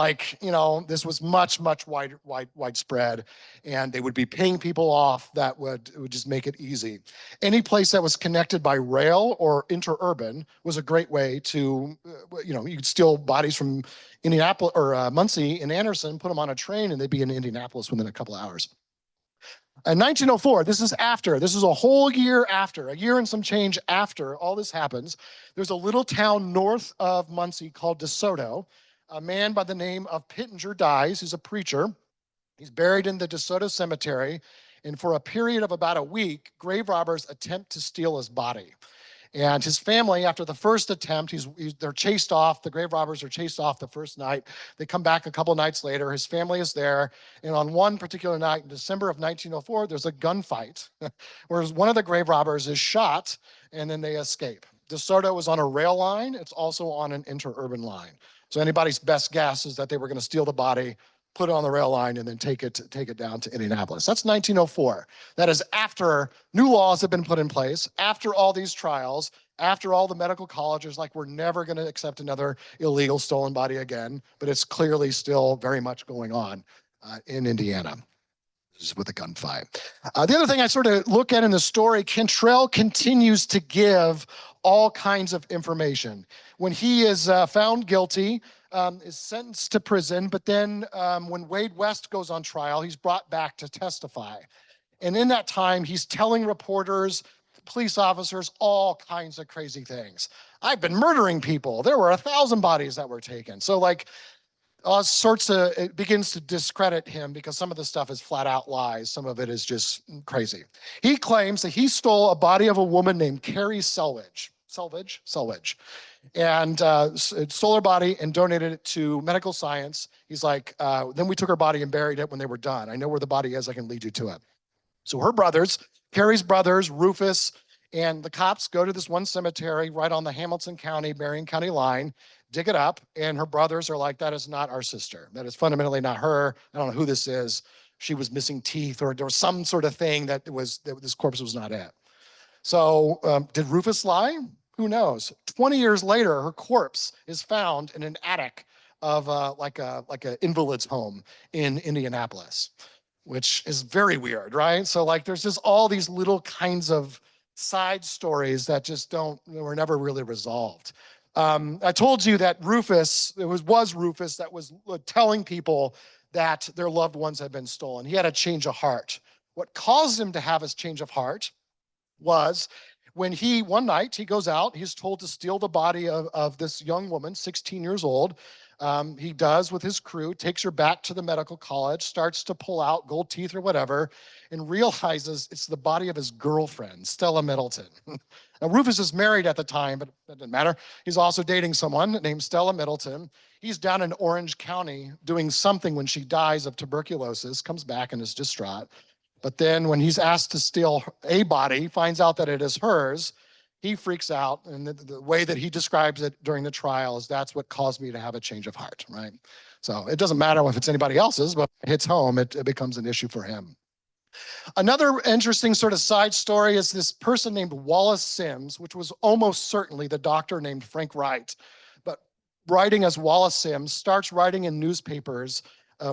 this was much widespread, and they would be paying people off that would just make it easy. Any place that was connected by rail or interurban was a great way to, you could steal bodies from Indianapolis or Muncie in Anderson, put them on a train, and they'd be in Indianapolis within a couple of hours. In 1904, this is a whole year after, a year and some change after all this happens. There's a little town north of Muncie called DeSoto. A man by the name of Pittenger dies. He's a preacher. He's buried in the DeSoto Cemetery. And for a period of about a week, grave robbers attempt to steal his body. And his family, after the first attempt, they're chased off. The grave robbers are chased off the first night. They come back a couple nights later. His family is there. And on one particular night in December of 1904, there's a gunfight where one of the grave robbers is shot, and then they escape. DeSoto was on a rail line. It's also on an interurban line. So anybody's best guess is that they were going to steal the body, put it on the rail line, and then take it down to Indianapolis. That's 1904. That is after new laws have been put in place, after all these trials, after all the medical colleges, we're never going to accept another illegal stolen body again, but it's clearly still very much going on in Indiana. This is with a gunfight. The other thing I sort of look at in the story, Cantrell continues to give all kinds of information. When he is found guilty, is sentenced to prison, but then when Wade West goes on trial, he's brought back to testify. And in that time, he's telling reporters, police officers, all kinds of crazy things. I've been murdering people. There were 1,000 bodies that were taken. So all sorts of, it begins to discredit him because some of the stuff is flat out lies. Some of it is just crazy. He claims that he stole a body of a woman named Carrie Selvidge, and stole her body and donated it to medical science. He's like, then we took her body and buried it when they were done. I know where the body is. I can lead you to it. So her brothers, Carrie's brothers, Rufus, and the cops go to this one cemetery right on the Hamilton County, Marion County line, dig it up, and her brothers are like, that is not our sister. That is fundamentally not her. I don't know who this is. She was missing teeth, or there was some sort of thing that this corpse was not it. So did Rufus lie? Who knows? 20 years later, her corpse is found in an attic of like a invalid's home in Indianapolis, which is very weird, right? So there's just all these little kinds of side stories that just were never really resolved. I told you that Rufus, it was Rufus that was telling people that their loved ones had been stolen. He had a change of heart. What caused him to have his change of heart was when one night he goes out, he's told to steal the body of this young woman, 16 years old. He does with his crew, takes her back to the medical college, starts to pull out gold teeth or whatever, and realizes it's the body of his girlfriend, Stella Middleton. Now, Rufus is married at the time, but that doesn't matter. He's also dating someone named Stella Middleton. He's down in Orange County doing something when she dies of tuberculosis, comes back and is distraught. But then when he's asked to steal a body, finds out that it is hers, he freaks out. And the way that he describes it during the trial is that's what caused me to have a change of heart, right? So it doesn't matter if it's anybody else's, but if it hits home, it becomes an issue for him. Another interesting sort of side story is this person named Wallace Sims, which was almost certainly the doctor named Frank Wright. But writing as Wallace Sims, starts writing in newspapers,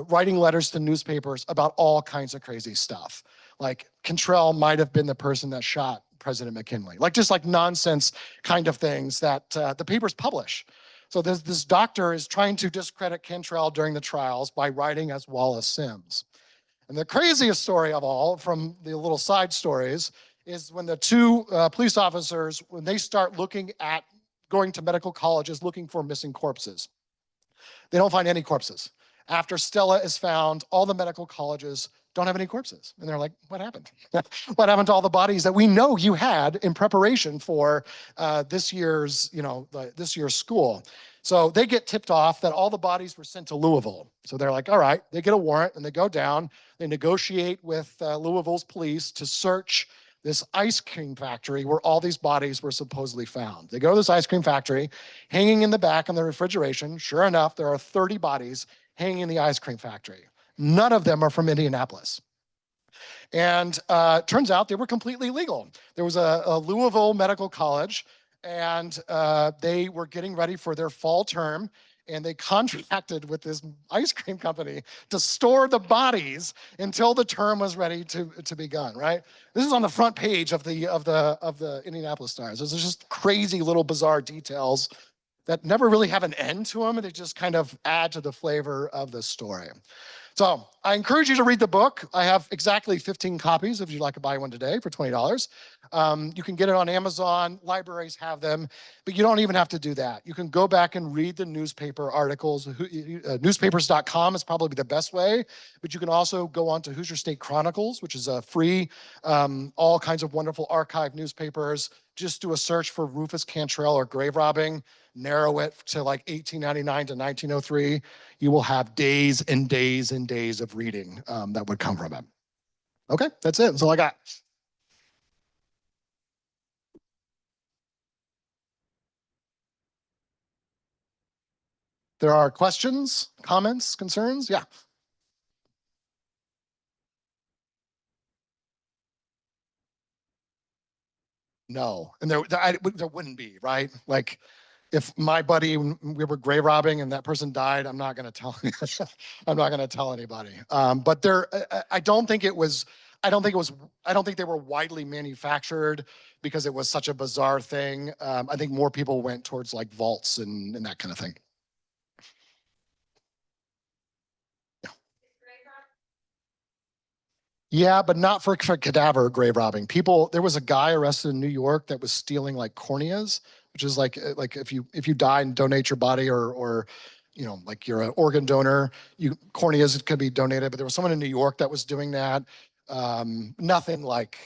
writing letters to newspapers about all kinds of crazy stuff. Like Cantrell might have been the person that shot President McKinley. Like just like nonsense kind of things that the papers publish. So this doctor is trying to discredit Cantrell during the trials by writing as Wallace Sims. And the craziest story of all, from the little side stories, is when the two police officers, when they start looking at going to medical colleges looking for missing corpses. They don't find any corpses. After Stella is found, all the medical colleges don't have any corpses. And they're like, what happened? What happened to all the bodies that we know you had in preparation for this year's school? So they get tipped off that all the bodies were sent to Louisville. So they're like, all right, they get a warrant and they go down, they negotiate with Louisville's police to search this ice cream factory where all these bodies were supposedly found. They go to this ice cream factory, hanging in the back on the refrigeration. Sure enough, there are 30 bodies hanging in the ice cream factory. None of them are from Indianapolis. And turns out they were completely legal. There was a Louisville Medical College, and they were getting ready for their fall term, and they contracted with this ice cream company to store the bodies until the term was ready to begun, right? This is on the front page of the Indianapolis Stars. There's just crazy little bizarre details that never really have an end to them, and they just kind of add to the flavor of the story. So I encourage you to read the book. I have exactly 15 copies if you'd like to buy one today for $20. You can get it on Amazon. Libraries have them, but you don't even have to do that. You can go back and read the newspaper articles. Newspapers.com is probably the best way, but you can also go on to Hoosier State Chronicles, which is a free, all kinds of wonderful archive newspapers. Just do a search for Rufus Cantrell or grave robbing, narrow it to like 1899 to 1903. You will have days and days and days of reading that would come from it. Okay, that's it. That's all I got. There are questions, comments, concerns? Yeah. No, and there wouldn't be, right? Like, if my buddy, we were grave robbing and that person died, I'm not going to tell. I'm not going to tell anybody. But there, I don't think it was. I don't think they were widely manufactured because it was such a bizarre thing. I think more people went towards like vaults and that kind of thing. Yeah, but not for cadaver grave robbing. People, there was a guy arrested in New York that was stealing like corneas, which is like if you die and donate your body or you know, like you're an organ donor, corneas could be donated. But there was someone in New York that was doing that. Nothing like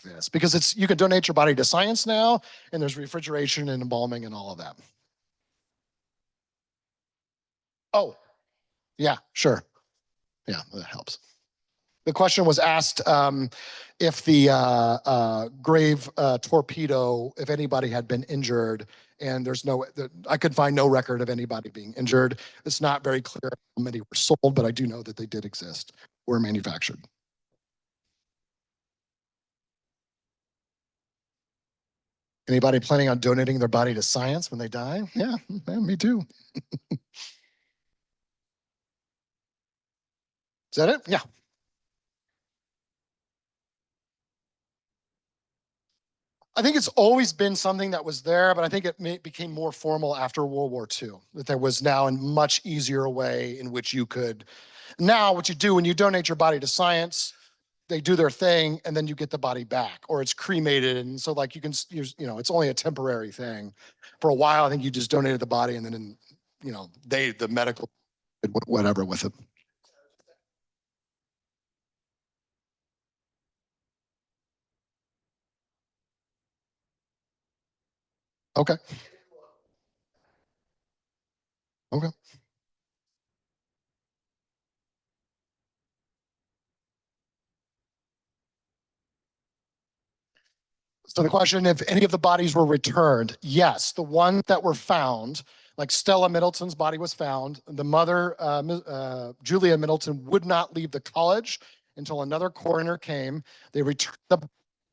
this, because you can donate your body to science now, and there's refrigeration and embalming and all of that. Oh, yeah, sure. Yeah, that helps. The question was asked if the grave torpedo, if anybody had been injured, and I could find no record of anybody being injured. It's not very clear how many were sold, but I do know that they did exist, were manufactured. Anybody planning on donating their body to science when they die? Yeah, me too. Is that it? Yeah. I think it's always been something that was there, but I think it became more formal after World War II, that there was now a much easier way in which you could. Now what you do when you donate your body to science, they do their thing and then you get the body back, or it's cremated. And so like you know, it's only a temporary thing. For a while, I think you just donated the body and then the medical, whatever with it. Okay. Okay. So the question, if any of the bodies were returned, yes, the ones that were found, like Stella Middleton's body was found. The mother, Julia Middleton, would not leave the college until another coroner came. They returned the,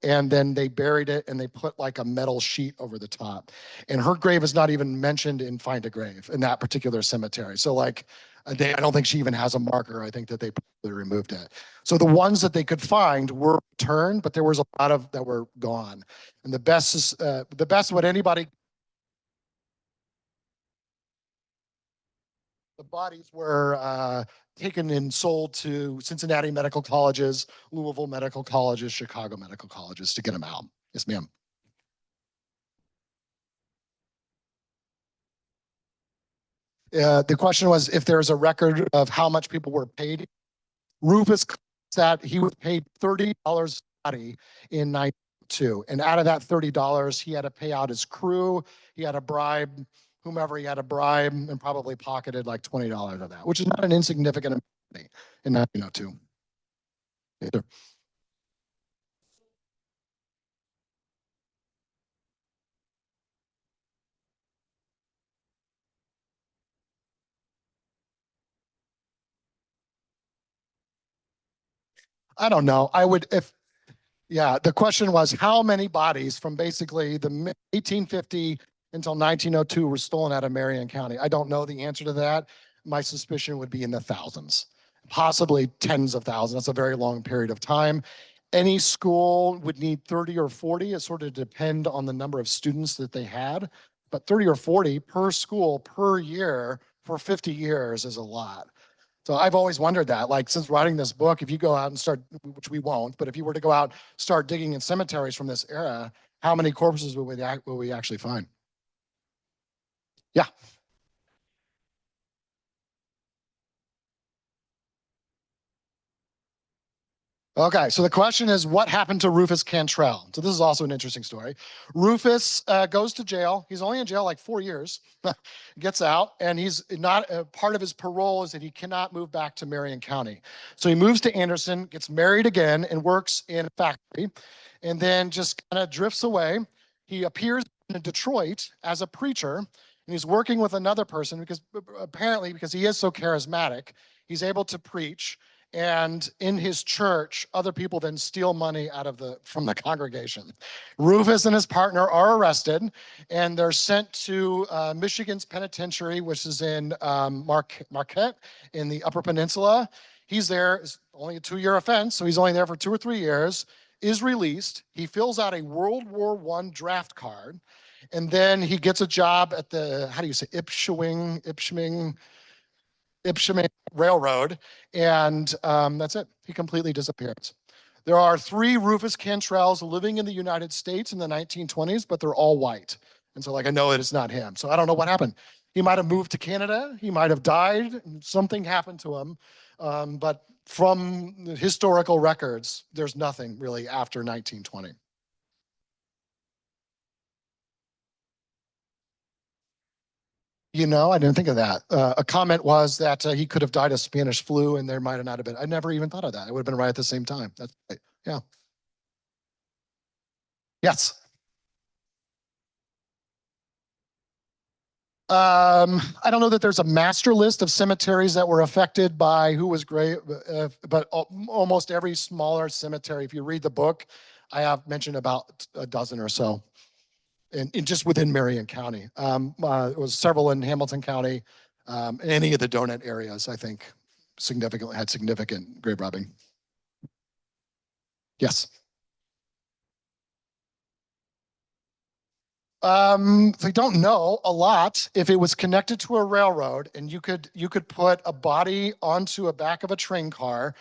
and then they buried it and they put like a metal sheet over the top. And her grave is not even mentioned in Find a Grave in that particular cemetery. So like, I don't think she even has a marker. I think that they probably removed it. So the ones that they could find were returned, but there was a lot of that were gone. And the best is what anybody. The bodies were taken and sold to Cincinnati medical colleges, Louisville medical colleges, Chicago medical colleges to get them out. Yes, ma'am. The question was if there's a record of how much people were paid. Rufus said he was paid $30 body in 1992. And out of that $30, he had to pay out his crew. He had to bribe whomever he had to bribe and probably pocketed like $20 of that, which is not an insignificant amount of money in 1902. Either. I don't know. Yeah, the question was how many bodies from basically the 1850 until 1902 were stolen out of Marion County. I don't know the answer to that. My suspicion would be in the thousands, possibly tens of thousands. That's a very long period of time. Any school would need 30 or 40. It sort of depend on the number of students that they had, but 30 or 40 per school per year for 50 years is a lot. So I've always wondered that, like since writing this book, if you go out and start, which we won't, but if you were to go out, start digging in cemeteries from this era, how many corpses will we actually find? Yeah. Okay, so the question is, what happened to Rufus Cantrell? So this is also an interesting story. Rufus goes to jail. He's only in jail like 4 years, gets out, and he's not, part of his parole is that he cannot move back to Marion County. So he moves to Anderson, gets married again, and works in a factory, and then just kind of drifts away. He appears in Detroit as a preacher, and he's working with another person because apparently, because he is so charismatic, he's able to preach. And in his church, other people then steal money from the congregation. Rufus and his partner are arrested, and they're sent to Michigan's penitentiary, which is in Marquette in the Upper Peninsula. He's there, it's only a 2-year offense, so he's only there for 2 or 3 years, is released. He fills out a World War I draft card, and then he gets a job at the, how do you say, Ipschming Railroad, and that's it. He completely disappears. There are 3 Rufus Cantrells living in the United States in the 1920s, but they're all white. And so like, I know that it's not him. So I don't know what happened. He might have moved to Canada. He might have died. Something happened to him. But from the historical records, there's nothing really after 1920. I didn't think of that. A comment was that he could have died of Spanish flu, and there might have not have been. I never even thought of that. It would have been right at the same time. That's right. Yeah. Yes. I don't know that there's a master list of cemeteries that were affected by who was great, but almost every smaller cemetery, if you read the book, I have mentioned about a dozen or so. In just within Marion County. It was several in Hamilton County, any of the donut areas, I think, had significant grave robbing. Yes. They don't know a lot. If it was connected to a railroad and you could put a body onto a back of a train car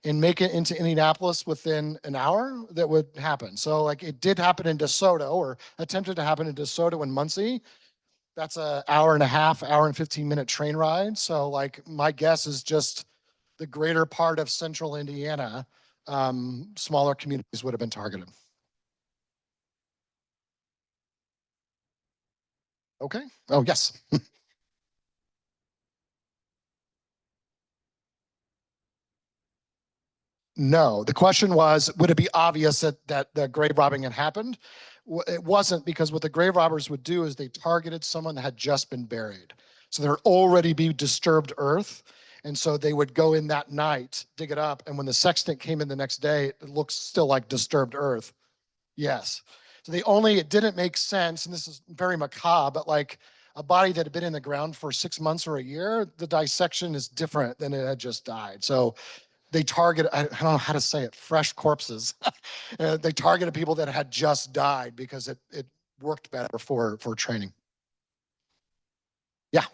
and make it into Indianapolis within an hour, that would happen. So like it did happen in DeSoto, or attempted to happen in DeSoto and Muncie. That's a hour and a half, hour and 15-minute train ride. So like my guess is just the greater part of central Indiana, smaller communities would have been targeted. Okay. Oh, yes. No, the question was, would it be obvious that the grave robbing had happened? It wasn't, because what the grave robbers would do is they targeted someone that had just been buried. So there'd already be disturbed earth. And so they would go in that night, dig it up. And when the sextant came in the next day, it looks still like disturbed earth. Yes. So it didn't make sense. And this is very macabre, but like a body that had been in the ground for 6 months or a year, the dissection is different than it had just died. So they target, I don't know how to say it, fresh corpses. They targeted people that had just died because it worked better for training. Yeah.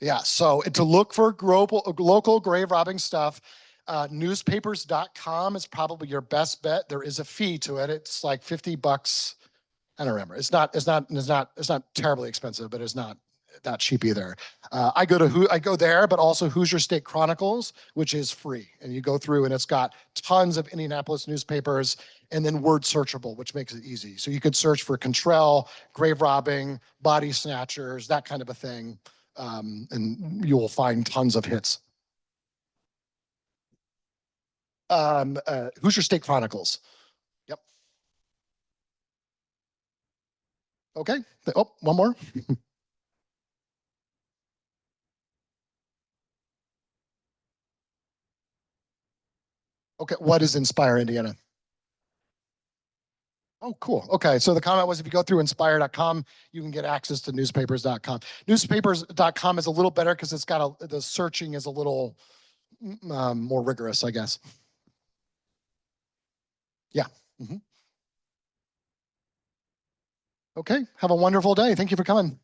Yeah. So to look for local grave robbing stuff, newspapers.com is probably your best bet. There is a fee to it. It's like $50. I don't remember. It's not terribly expensive, but it's not that cheap either. I go there, but also Hoosier State Chronicles, which is free. And you go through and it's got tons of Indianapolis newspapers and then word searchable, which makes it easy. So you could search for Contrell, grave robbing, body snatchers, that kind of a thing. And you will find tons of hits. Hoosier State Chronicles. Yep. Okay. Oh, one more. Okay. What is Inspire Indiana? Oh, cool. Okay. So the comment was, if you go through inspire.com, you can get access to newspapers.com. Newspapers.com is a little better because it's got the searching is a little more rigorous, I guess. Yeah. Okay. Have a wonderful day. Thank you for coming.